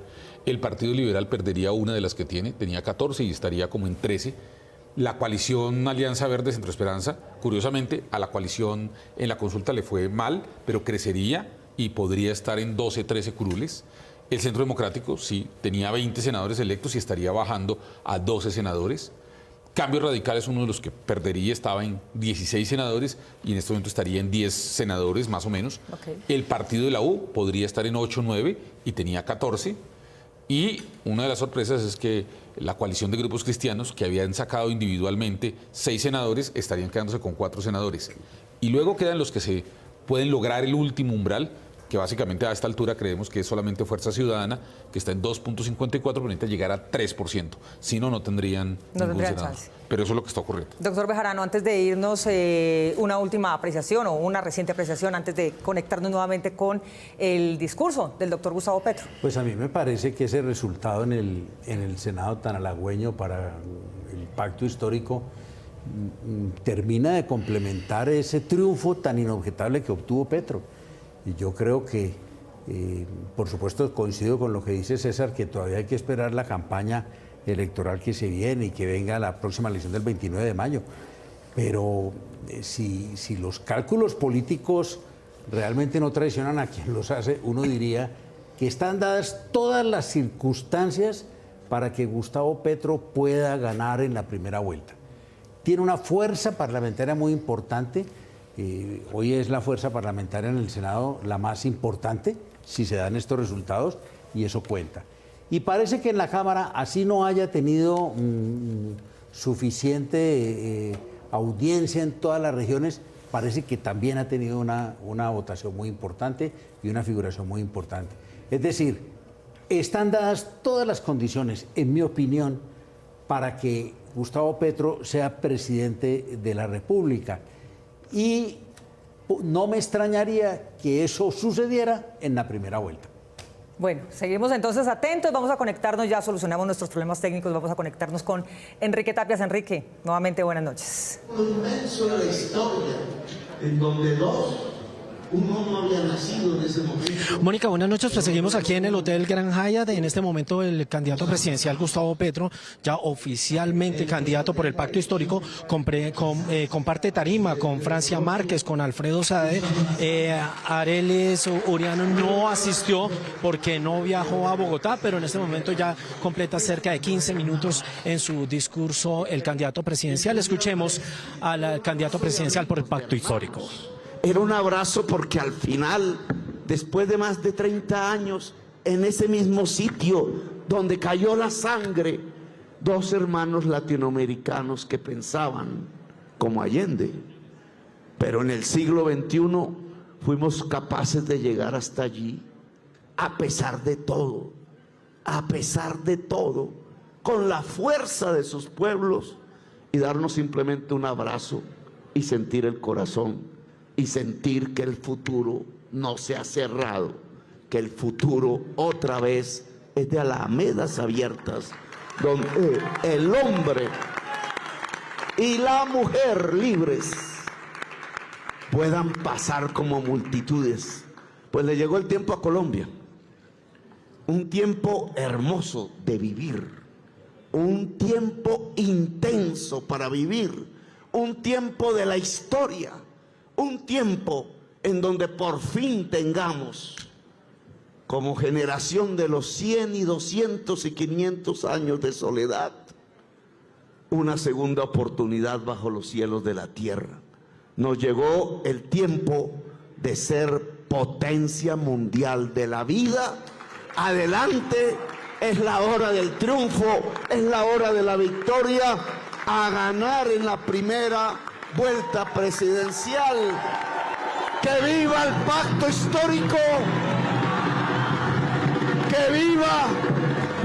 El Partido Liberal perdería una de las que tiene, tenía 14 y estaría como en 13. La coalición Alianza Verde Centro Esperanza, curiosamente, a la coalición en la consulta le fue mal, pero crecería y podría estar en 12, 13 curules. El Centro Democrático, sí, tenía 20 senadores electos y estaría bajando a 12 senadores. Cambio Radical es uno de los que perdería, estaba en 16 senadores y en este momento estaría en 10 senadores, más o menos. Okay. El partido de la U podría estar en 8 o 9 y tenía 14. Y una de las sorpresas es que la coalición de grupos cristianos, que habían sacado individualmente 6 senadores, estarían quedándose con 4 senadores. Y luego quedan los que se pueden lograr el último umbral, que básicamente a esta altura creemos que es solamente Fuerza Ciudadana, que está en 2.54, pero necesita llegar a 3%. Si no, no tendrían ningún senador. Chance. Pero eso es lo que está ocurriendo. Doctor Bejarano, antes de irnos, una última apreciación o una reciente apreciación antes de conectarnos nuevamente con el discurso del doctor Gustavo Petro. Pues a mí me parece que ese resultado en el Senado tan halagüeño para el pacto histórico termina de complementar ese triunfo tan inobjetable que obtuvo Petro. Y yo creo que, por supuesto, coincido con lo que dice César, que todavía hay que esperar la campaña electoral que se viene y que venga la próxima elección del 29 de mayo. Pero si los cálculos políticos realmente no traicionan a quien los hace, uno diría que están dadas todas las circunstancias para que Gustavo Petro pueda ganar en la primera vuelta. Tiene una fuerza parlamentaria muy importante. Hoy es la fuerza parlamentaria en el Senado la más importante, si se dan estos resultados, y eso cuenta. Y parece que en la Cámara, así no haya tenido suficiente audiencia en todas las regiones, parece que también ha tenido una votación muy importante y una figuración muy importante. Es decir, están dadas todas las condiciones, en mi opinión, para que Gustavo Petro sea presidente de la República. Y no me extrañaría que eso sucediera en la primera vuelta. Bueno, seguimos entonces atentos, vamos a conectarnos, ya solucionamos nuestros problemas técnicos, vamos a conectarnos con Enrique Tapias. Enrique, nuevamente buenas noches. Un inmenso de la historia, en donde uno no había nacido en ese momento. Mónica, buenas noches. Pues seguimos aquí en el Hotel Gran Hyatt. En este momento el candidato presidencial Gustavo Petro, ya oficialmente candidato por el pacto histórico, comparte tarima con Francia Márquez, con Alfredo Saade. Areles Uriano no asistió porque no viajó a Bogotá, pero en este momento ya completa cerca de 15 minutos en su discurso el candidato presidencial. Escuchemos al candidato presidencial por el pacto histórico. Era un abrazo porque al final, después de más de 30 años, en ese mismo sitio donde cayó la sangre, dos hermanos latinoamericanos que pensaban como Allende. Pero en el siglo XXI fuimos capaces de llegar hasta allí, a pesar de todo, con la fuerza de sus pueblos, y darnos simplemente un abrazo y sentir el corazón. Y sentir que el futuro no se ha cerrado, que el futuro otra vez es de alamedas abiertas, donde el hombre y la mujer libres puedan pasar como multitudes. Pues le llegó el tiempo a Colombia, un tiempo hermoso de vivir, un tiempo intenso para vivir, un tiempo de la historia. Un tiempo en donde por fin tengamos, como generación de los 100 y 200 y 500 años de soledad, una segunda oportunidad bajo los cielos de la tierra. Nos llegó el tiempo de ser potencia mundial de la vida. Adelante, es la hora del triunfo, es la hora de la victoria, a ganar en la primera vuelta presidencial. ¡Que viva el pacto histórico! ¡Que viva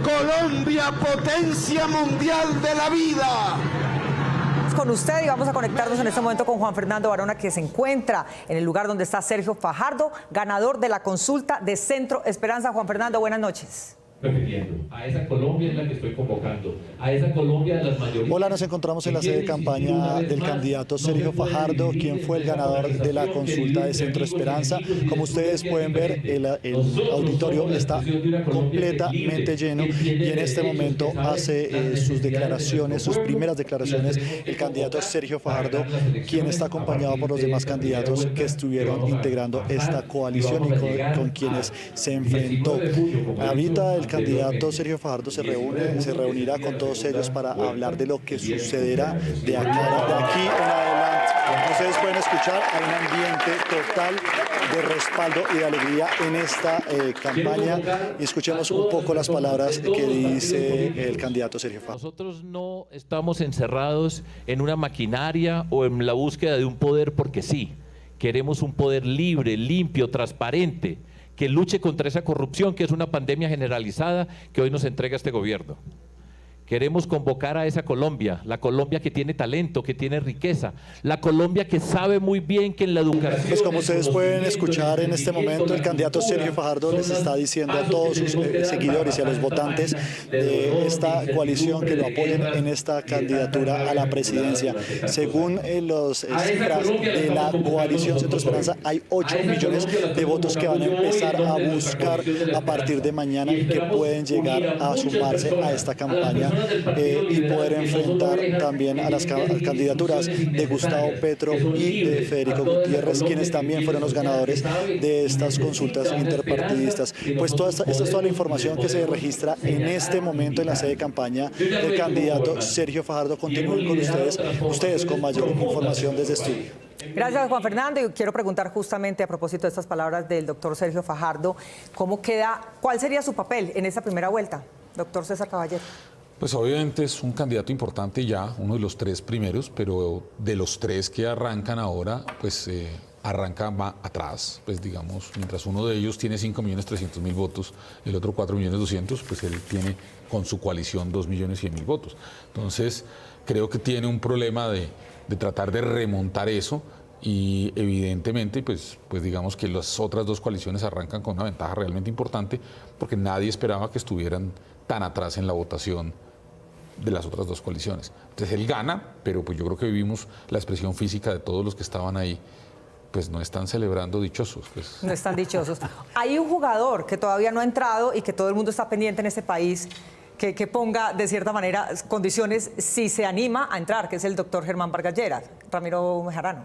Colombia, potencia mundial de la vida! Con usted y vamos a conectarnos en este momento con Juan Fernando Barona, que se encuentra en el lugar donde está Sergio Fajardo, ganador de la consulta de Centro Esperanza. Juan Fernando, buenas noches. Repitiendo, a esa Colombia es la que estoy convocando, a esa Colombia de las mayorías. Hola, nos encontramos en la sede de campaña del candidato Sergio Fajardo, quien fue el ganador de la consulta de Centro Esperanza. Como ustedes pueden ver, el auditorio está completamente lleno y en este momento hace sus declaraciones, sus primeras declaraciones, el candidato Sergio Fajardo, quien está acompañado por los demás candidatos que estuvieron integrando esta coalición y con quienes se enfrentó. Ahorita el candidato Sergio Fajardo se reunirá con todos ellos para hablar de lo que sucederá de aquí en adelante. Ustedes pueden escuchar, hay un ambiente total de respaldo y de alegría en esta campaña. Y escuchemos un poco las palabras que dice el candidato Sergio Fajardo. Nosotros no estamos encerrados en una maquinaria o en la búsqueda de un poder porque sí. Queremos un poder libre, limpio, transparente. que luche contra esa corrupción que es una pandemia generalizada que hoy nos entrega este gobierno. Queremos convocar a esa Colombia, la Colombia que tiene talento, que tiene riqueza, la Colombia que sabe muy bien que en la educación... Pues como ustedes pueden escuchar en este momento, el candidato Sergio Fajardo les está diciendo a todos sus seguidores y a los votantes de esta coalición que lo apoyen en esta candidatura a la presidencia. Según las cifras de la coalición Centro Esperanza, hay 8 millones de votos que van a empezar a buscar a partir de mañana y que pueden llegar a sumarse a esta campaña y poder enfrentar también a las candidaturas de Gustavo Petro y de Federico Gutiérrez, quienes también fueron los ganadores de estas consultas interpartidistas. Pues esta es toda la información que se registra en este momento en la sede de campaña del candidato Sergio Fajardo. Continúen con ustedes con mayor información desde estudio. Gracias, Juan Fernando. Y quiero preguntar justamente a propósito de estas palabras del doctor Sergio Fajardo, ¿cuál sería su papel en esta primera vuelta, doctor César Caballero? Pues obviamente es un candidato importante ya, uno de los 3 primeros, pero de los 3 que arrancan ahora, pues arranca más atrás, pues digamos, mientras uno de ellos tiene 5.300.000 votos, el otro 4.200.000, pues él tiene con su coalición 2.100.000 votos. Entonces, creo que tiene un problema de tratar de remontar eso y evidentemente, pues digamos que las otras 2 coaliciones arrancan con una ventaja realmente importante porque nadie esperaba que estuvieran tan atrás en la votación de las otras 2 coaliciones. Entonces él gana, pero pues yo creo que vivimos la expresión física de todos los que estaban ahí, pues no están celebrando dichosos. Pues. No están dichosos. Hay un jugador que todavía no ha entrado y que todo el mundo está pendiente en este país, que ponga de cierta manera condiciones si se anima a entrar, que es el doctor Germán Vargas Lleras. Ramiro Bejarano.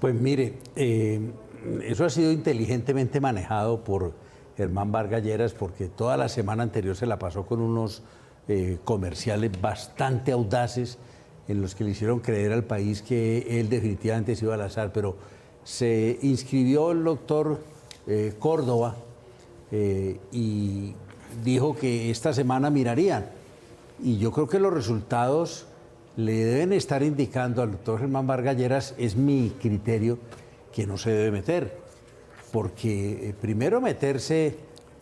Pues mire, eso ha sido inteligentemente manejado por Germán Vargas Lleras porque toda la semana anterior se la pasó con unos comerciales bastante audaces en los que le hicieron creer al país que él definitivamente se iba a lanzar, pero se inscribió el doctor Córdoba y dijo que esta semana mirarían. Y yo creo que los resultados le deben estar indicando al doctor Germán Vargas Lleras, es mi criterio, que no se debe meter. Porque primero meterse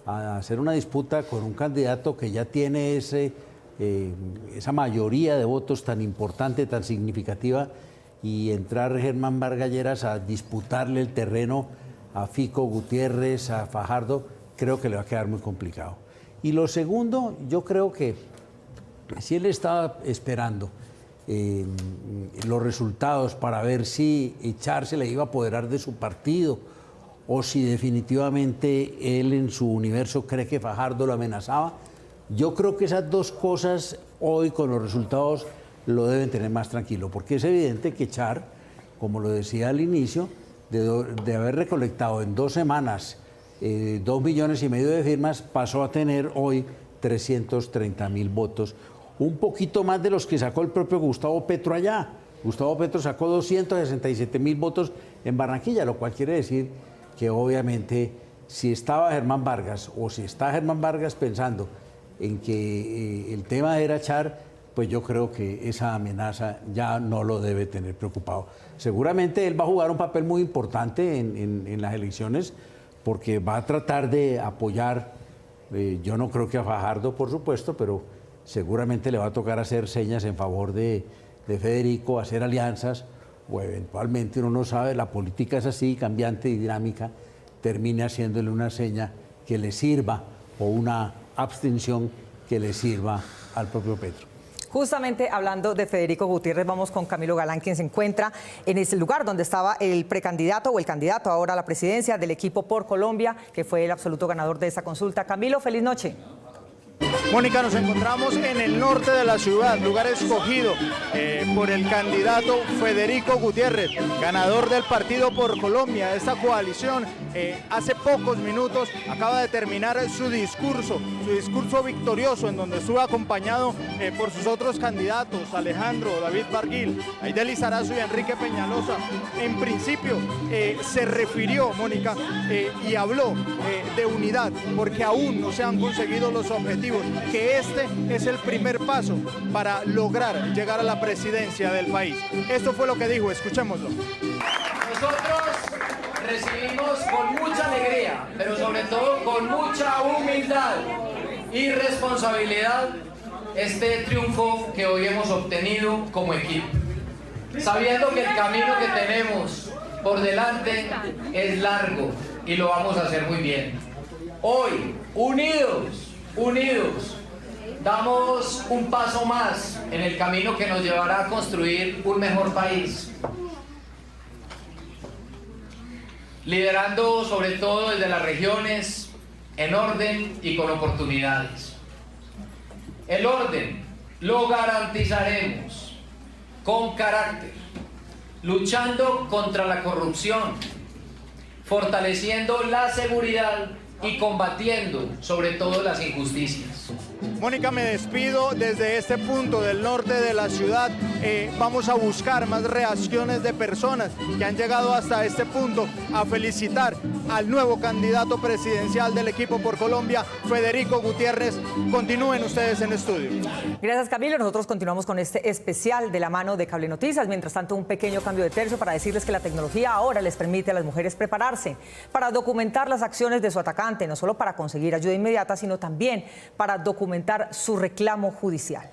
a hacer una disputa con un candidato que ya tiene esa mayoría de votos tan importante, tan significativa, y entrar Germán Vargas Lleras a disputarle el terreno a Fico Gutiérrez, a Fajardo, creo que le va a quedar muy complicado. Y lo segundo, yo creo que si él estaba esperando los resultados para ver si Echar se le iba a apoderar de su partido o si definitivamente él en su universo cree que Fajardo lo amenazaba, yo creo que esas 2 cosas hoy con los resultados lo deben tener más tranquilo, porque es evidente que Echar, como lo decía al inicio, de haber recolectado en 2 semanas 2,5 millones de firmas, pasó a tener hoy 330.000 votos, un poquito más de los que sacó el propio Gustavo Petro allá. Gustavo Petro sacó 267.000 votos en Barranquilla, lo cual quiere decir que obviamente si estaba Germán Vargas o si está Germán Vargas pensando en que el tema era Echar, pues yo creo que esa amenaza ya no lo debe tener preocupado. Seguramente él va a jugar un papel muy importante en las elecciones porque va a tratar de apoyar, yo no creo que a Fajardo, por supuesto, pero seguramente le va a tocar hacer señas en favor de Federico, hacer alianzas, o eventualmente, uno no sabe, la política es así, cambiante y dinámica, termine haciéndole una seña que le sirva o una abstención que le sirva al propio Petro. Justamente hablando de Federico Gutiérrez, vamos con Camilo Galán, quien se encuentra en ese lugar donde estaba el precandidato o el candidato ahora a la presidencia del equipo Por Colombia, que fue el absoluto ganador de esa consulta. Camilo, feliz noche. Mónica, nos encontramos en el norte de la ciudad, lugar escogido por el candidato Federico Gutiérrez, ganador del partido Por Colombia. Esta coalición hace pocos minutos acaba de terminar su discurso victorioso, en donde estuvo acompañado por sus otros candidatos, Alejandro, David Barguil, Aide Lizarazo y Enrique Peñalosa. En principio se refirió, Mónica, y habló de unidad, porque aún no se han conseguido los objetivos, que este es el primer paso para lograr llegar a la presidencia del país. Esto fue lo que dijo, escuchémoslo. Nosotros recibimos con mucha alegría, pero sobre todo con mucha humildad y responsabilidad este triunfo que hoy hemos obtenido como equipo, sabiendo que el camino que tenemos por delante es largo y lo vamos a hacer muy bien. Hoy, unidos, damos un paso más en el camino que nos llevará a construir un mejor país, liderando sobre todo desde las regiones, en orden y con oportunidades. El orden lo garantizaremos con carácter, luchando contra la corrupción, fortaleciendo la seguridad y combatiendo sobre todo las injusticias. Mónica, me despido desde este punto del norte de la ciudad. Vamos a buscar más reacciones de personas que han llegado hasta este punto a felicitar al nuevo candidato presidencial del Equipo por Colombia, Federico Gutiérrez. Continúen ustedes en estudio. Gracias, Camilo. Nosotros continuamos con este especial de la mano de Cable Noticias. Mientras tanto, un pequeño cambio de tercio para decirles que la tecnología ahora les permite a las mujeres prepararse para documentar las acciones de su atacante, no solo para conseguir ayuda inmediata, sino también para documentar su reclamo judicial.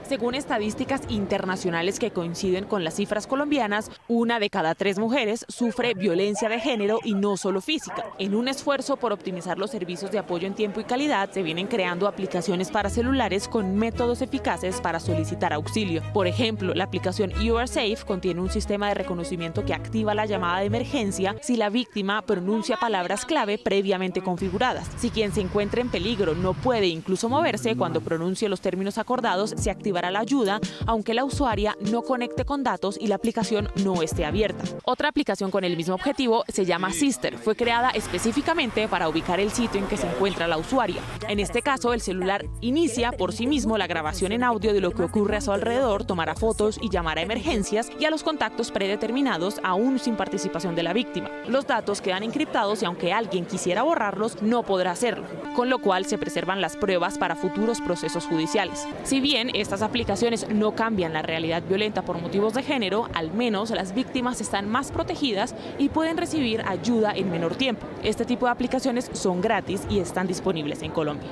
Según estadísticas internacionales que coinciden con las cifras colombianas, 1 de cada 3 mujeres sufre violencia de género y no solo física. En un esfuerzo por optimizar los servicios de apoyo en tiempo y calidad, se vienen creando aplicaciones para celulares con métodos eficaces para solicitar auxilio. Por ejemplo, la aplicación You Are Safe contiene un sistema de reconocimiento que activa la llamada de emergencia si la víctima pronuncia palabras clave previamente configuradas. Si quien se encuentra en peligro no puede incluso moverse, cuando pronuncie los términos acordados, se activará la ayuda, aunque la usuaria no conecte con datos y la aplicación no esté abierta. Otra aplicación con el mismo objetivo se llama Sister. Fue creada específicamente para ubicar el sitio en que se encuentra la usuaria. En este caso, el celular inicia por sí mismo la grabación en audio de lo que ocurre a su alrededor, tomará fotos y llamará a emergencias y a los contactos predeterminados, aún sin participación de la víctima. Los datos quedan encriptados y aunque alguien quisiera borrarlos, no podrá hacerlo, con lo cual se preservan las pruebas para futuros procesos judiciales. Si bien estas aplicaciones no cambian la realidad violenta por motivos de género, al menos las víctimas están más protegidas y pueden recibir ayuda en menor tiempo. Este tipo de aplicaciones son gratis y están disponibles en Colombia.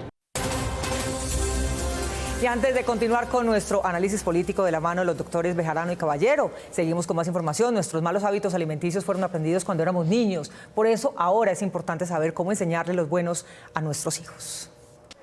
Y antes de continuar con nuestro análisis político de la mano de los doctores Bejarano y Caballero, seguimos con más información. Nuestros malos hábitos alimenticios fueron aprendidos cuando éramos niños. Por eso ahora es importante saber cómo enseñarle los buenos a nuestros hijos.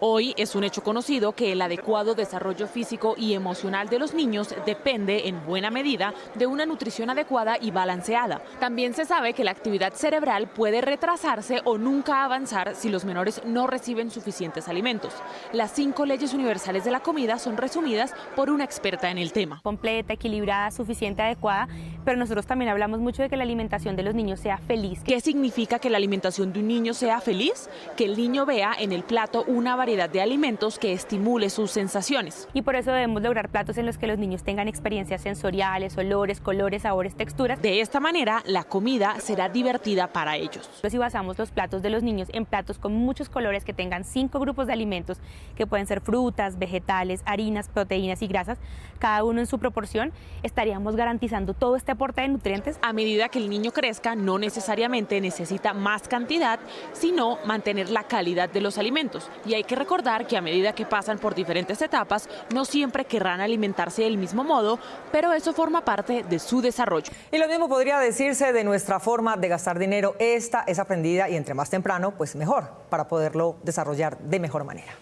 Hoy es un hecho conocido que el adecuado desarrollo físico y emocional de los niños depende en buena medida de una nutrición adecuada y balanceada. También se sabe que la actividad cerebral puede retrasarse o nunca avanzar si los menores no reciben suficientes alimentos. Las 5 leyes universales de la comida son resumidas por una experta en el tema. Completa, equilibrada, suficiente, adecuada, pero nosotros también hablamos mucho de que la alimentación de los niños sea feliz. ¿Qué significa que la alimentación de un niño sea feliz? Que el niño vea en el plato una variedad de alimentos que estimule sus sensaciones. Y por eso debemos lograr platos en los que los niños tengan experiencias sensoriales, olores, colores, sabores, texturas. De esta manera, la comida será divertida para ellos. Si basamos los platos de los niños en platos con muchos colores que tengan 5 grupos de alimentos, que pueden ser frutas, vegetales, harinas, proteínas y grasas, cada uno en su proporción, estaríamos garantizando todo este aporte de nutrientes. A medida que el niño crezca, no necesariamente necesita más cantidad, sino mantener la calidad de los alimentos. Y hay que recordar que a medida que pasan por diferentes etapas, no siempre querrán alimentarse del mismo modo, pero eso forma parte de su desarrollo. Y lo mismo podría decirse de nuestra forma de gastar dinero. Esta es aprendida y entre más temprano, pues mejor, para poderlo desarrollar de mejor manera.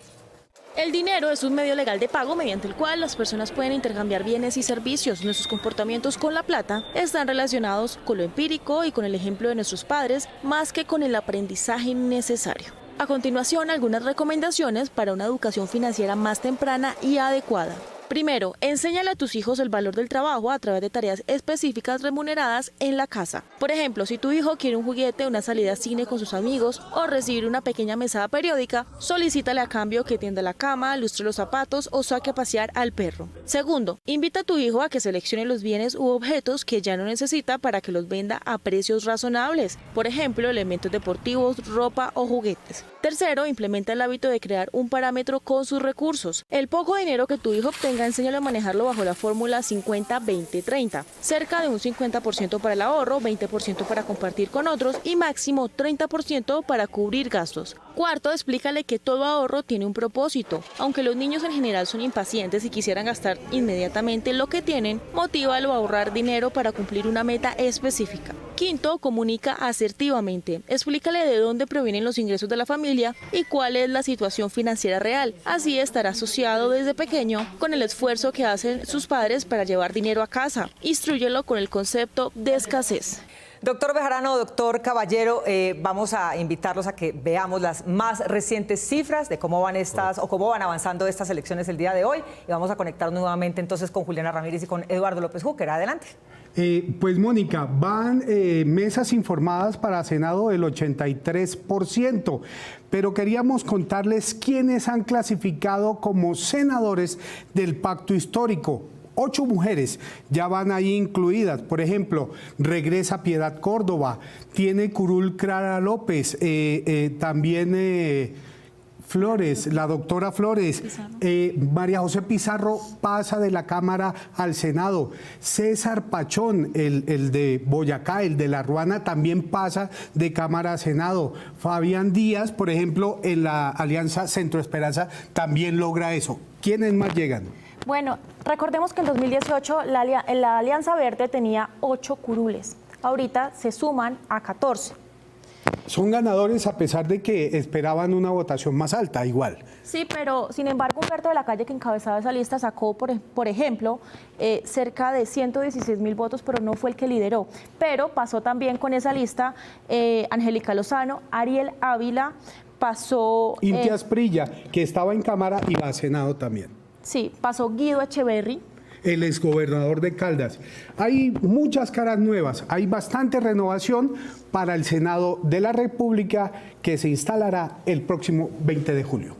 El dinero es un medio legal de pago mediante el cual las personas pueden intercambiar bienes y servicios. Nuestros comportamientos con la plata están relacionados con lo empírico y con el ejemplo de nuestros padres, más que con el aprendizaje necesario. A continuación, algunas recomendaciones para una educación financiera más temprana y adecuada. Primero, enséñale a tus hijos el valor del trabajo a través de tareas específicas remuneradas en la casa. Por ejemplo, si tu hijo quiere un juguete, una salida al cine con sus amigos o recibir una pequeña mesada periódica, solicítale a cambio que tienda la cama, lustre los zapatos o saque a pasear al perro. Segundo, invita a tu hijo a que seleccione los bienes u objetos que ya no necesita para que los venda a precios razonables. Por ejemplo, elementos deportivos, ropa o juguetes. Tercero, implementa el hábito de crear un parámetro con sus recursos. El poco dinero que tu hijo obtenga tenga, enséñalo a manejarlo bajo la fórmula 50-20-30. Cerca de un 50% para el ahorro, 20% para compartir con otros y máximo 30% para cubrir gastos. Cuarto, explícale que todo ahorro tiene un propósito. Aunque los niños en general son impacientes y quisieran gastar inmediatamente lo que tienen, motívalo a ahorrar dinero para cumplir una meta específica. Quinto, comunica asertivamente. Explícale de dónde provienen los ingresos de la familia y cuál es la situación financiera real. Así estará asociado desde pequeño con el esfuerzo que hacen sus padres para llevar dinero a casa. Instrúyelo con el concepto de escasez. Doctor Bejarano, doctor Caballero, vamos a invitarlos a que veamos las más recientes cifras de cómo van cómo van avanzando estas elecciones el día de hoy, y vamos a conectarnos nuevamente entonces con Juliana Ramírez y con Eduardo López Júquer. Adelante. Pues Mónica, van mesas informadas para Senado del 83%, pero queríamos contarles quiénes han clasificado como senadores del pacto histórico. 8 mujeres ya van ahí incluidas. Por ejemplo, regresa Piedad Córdoba, tiene curul Clara López, también Flores, la doctora Flores, María José Pizarro pasa de la Cámara al Senado, César Pachón, el de Boyacá, el de La Ruana, también pasa de Cámara a Senado. Fabián Díaz, por ejemplo, en la Alianza Centro Esperanza, también logra eso. ¿Quiénes más llegan? Bueno, recordemos que en 2018 la Alianza Verde tenía 8 curules. Ahorita se suman a 14. Son ganadores a pesar de que esperaban una votación más alta, igual. Sí, pero sin embargo Humberto de la Calle, que encabezaba esa lista, sacó, por ejemplo, cerca de 116.000 votos, pero no fue el que lideró. Pero pasó también con esa lista Angélica Lozano, Ariel Ávila, pasó... Inti Asprilla, que estaba en Cámara y va a Senado también. Sí, pasó Guido Echeverry. El exgobernador de Caldas. Hay muchas caras nuevas, hay bastante renovación para el Senado de la República que se instalará el próximo 20 de julio.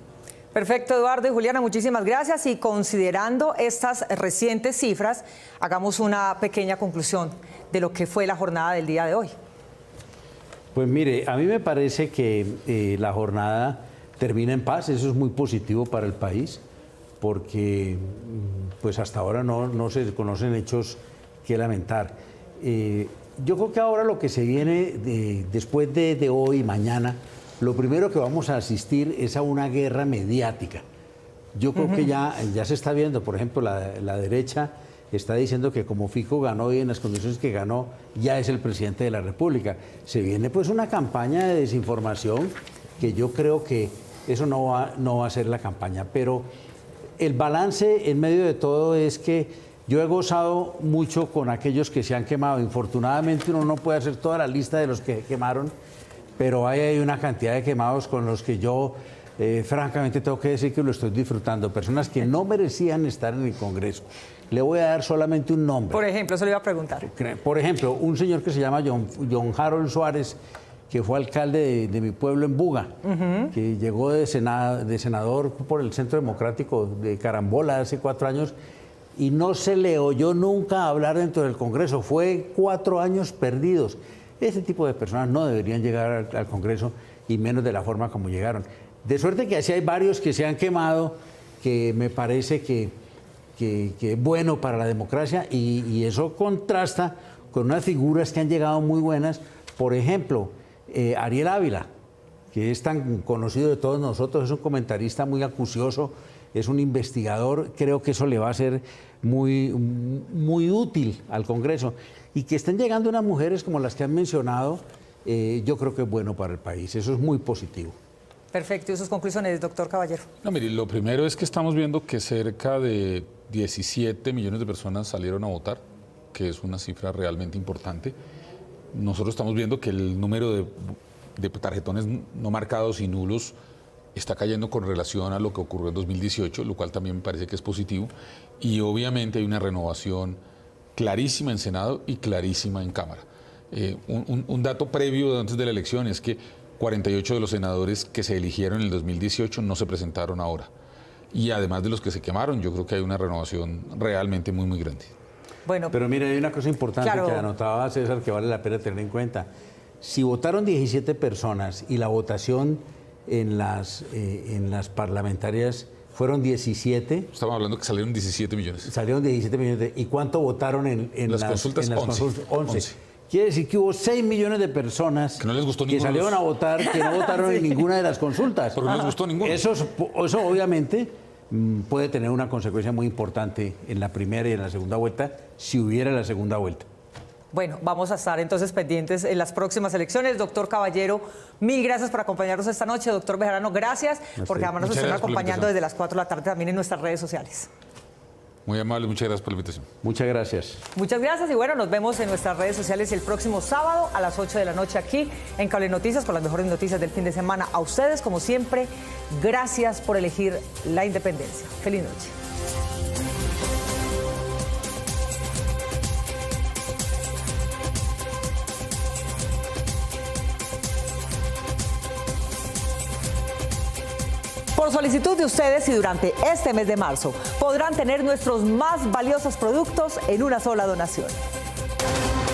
Perfecto, Eduardo y Juliana, muchísimas gracias. Y considerando estas recientes cifras, hagamos una pequeña conclusión de lo que fue la jornada del día de hoy. Pues mire, a mí me parece que la jornada termina en paz, eso es muy positivo para el país, porque pues hasta ahora no se conocen hechos que lamentar. Yo creo que ahora lo que se viene después de hoy y mañana, lo primero que vamos a asistir es a una guerra mediática. Yo creo que ya se está viendo, por ejemplo, la derecha está diciendo que como Fico ganó y en las condiciones que ganó, ya es el presidente de la República. Se viene pues una campaña de desinformación que yo creo que eso no va a ser la campaña, pero el balance en medio de todo es que yo he gozado mucho con aquellos que se han quemado. Infortunadamente uno no puede hacer toda la lista de los que quemaron, pero hay una cantidad de quemados con los que yo francamente tengo que decir que lo estoy disfrutando. Personas que no merecían estar en el Congreso. Le voy a dar solamente un nombre. Por ejemplo, se lo iba a preguntar. Por ejemplo, un señor que se llama John Harold Suárez, que fue alcalde de mi pueblo en Buga, que llegó de senador por el Centro Democrático de Carambola hace 4 años y no se le oyó nunca hablar dentro del Congreso. Fue 4 años perdidos. Ese tipo de personas no deberían llegar al Congreso y menos de la forma como llegaron. De suerte que así hay varios que se han quemado, que me parece que es bueno para la democracia y eso contrasta con unas figuras que han llegado muy buenas. Por ejemplo, Ariel Ávila, que es tan conocido de todos nosotros, es un comentarista muy acucioso, es un investigador, creo que eso le va a ser muy útil al Congreso. Y que estén llegando unas mujeres como las que han mencionado, yo creo que es bueno para el país, eso es muy positivo. Perfecto, ¿y sus conclusiones, doctor Caballero? No, mire, lo primero es que estamos viendo que cerca de 17 millones de personas salieron a votar, que es una cifra realmente importante. Nosotros estamos viendo que el número de tarjetones no marcados y nulos está cayendo con relación a lo que ocurrió en 2018, lo cual también me parece que es positivo. Y obviamente hay una renovación clarísima en Senado y clarísima en Cámara. Un dato previo antes de la elección es que 48 de los senadores que se eligieron en el 2018 no se presentaron ahora. Y además de los que se quemaron, yo creo que hay una renovación realmente muy, muy grande. Bueno, pero mire, hay una cosa importante que anotaba César que vale la pena tener en cuenta. Si votaron 17 personas y la votación en las parlamentarias Fueron 17. Estamos hablando que salieron 17 millones. Salieron 17 millones. ¿Y cuánto votaron en las consultas? 11. Quiere decir que hubo 6 millones de personas que no les gustó que salieron a votar, que no votaron en ninguna de las consultas. Porque no les gustó ninguna. Eso obviamente puede tener una consecuencia muy importante en la primera y en la segunda vuelta, si hubiera la segunda vuelta. Bueno, vamos a estar entonces pendientes en las próximas elecciones. Doctor Caballero, mil gracias por acompañarnos esta noche. Doctor Bejarano, gracias, porque además nos están acompañando desde las 4 de la tarde también en nuestras redes sociales. Muy amable, muchas gracias por la invitación. Muchas gracias. Muchas gracias y bueno, nos vemos en nuestras redes sociales el próximo sábado a las 8 de la noche aquí en Cable Noticias con las mejores noticias del fin de semana. A ustedes, como siempre, gracias por elegir la independencia. Feliz noche. Por solicitud de ustedes y durante este mes de marzo podrán tener nuestros más valiosos productos en una sola donación.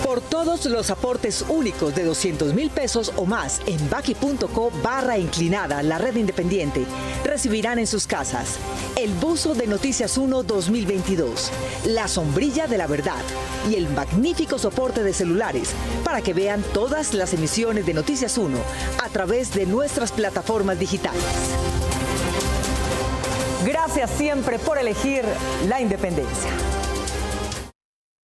Por todos los aportes únicos de 200.000 pesos o más en baki.co/inclinada, la red independiente, recibirán en sus casas el buzo de Noticias 1 2022, la sombrilla de la verdad y el magnífico soporte de celulares para que vean todas las emisiones de Noticias 1 a través de nuestras plataformas digitales. Gracias siempre por elegir la independencia.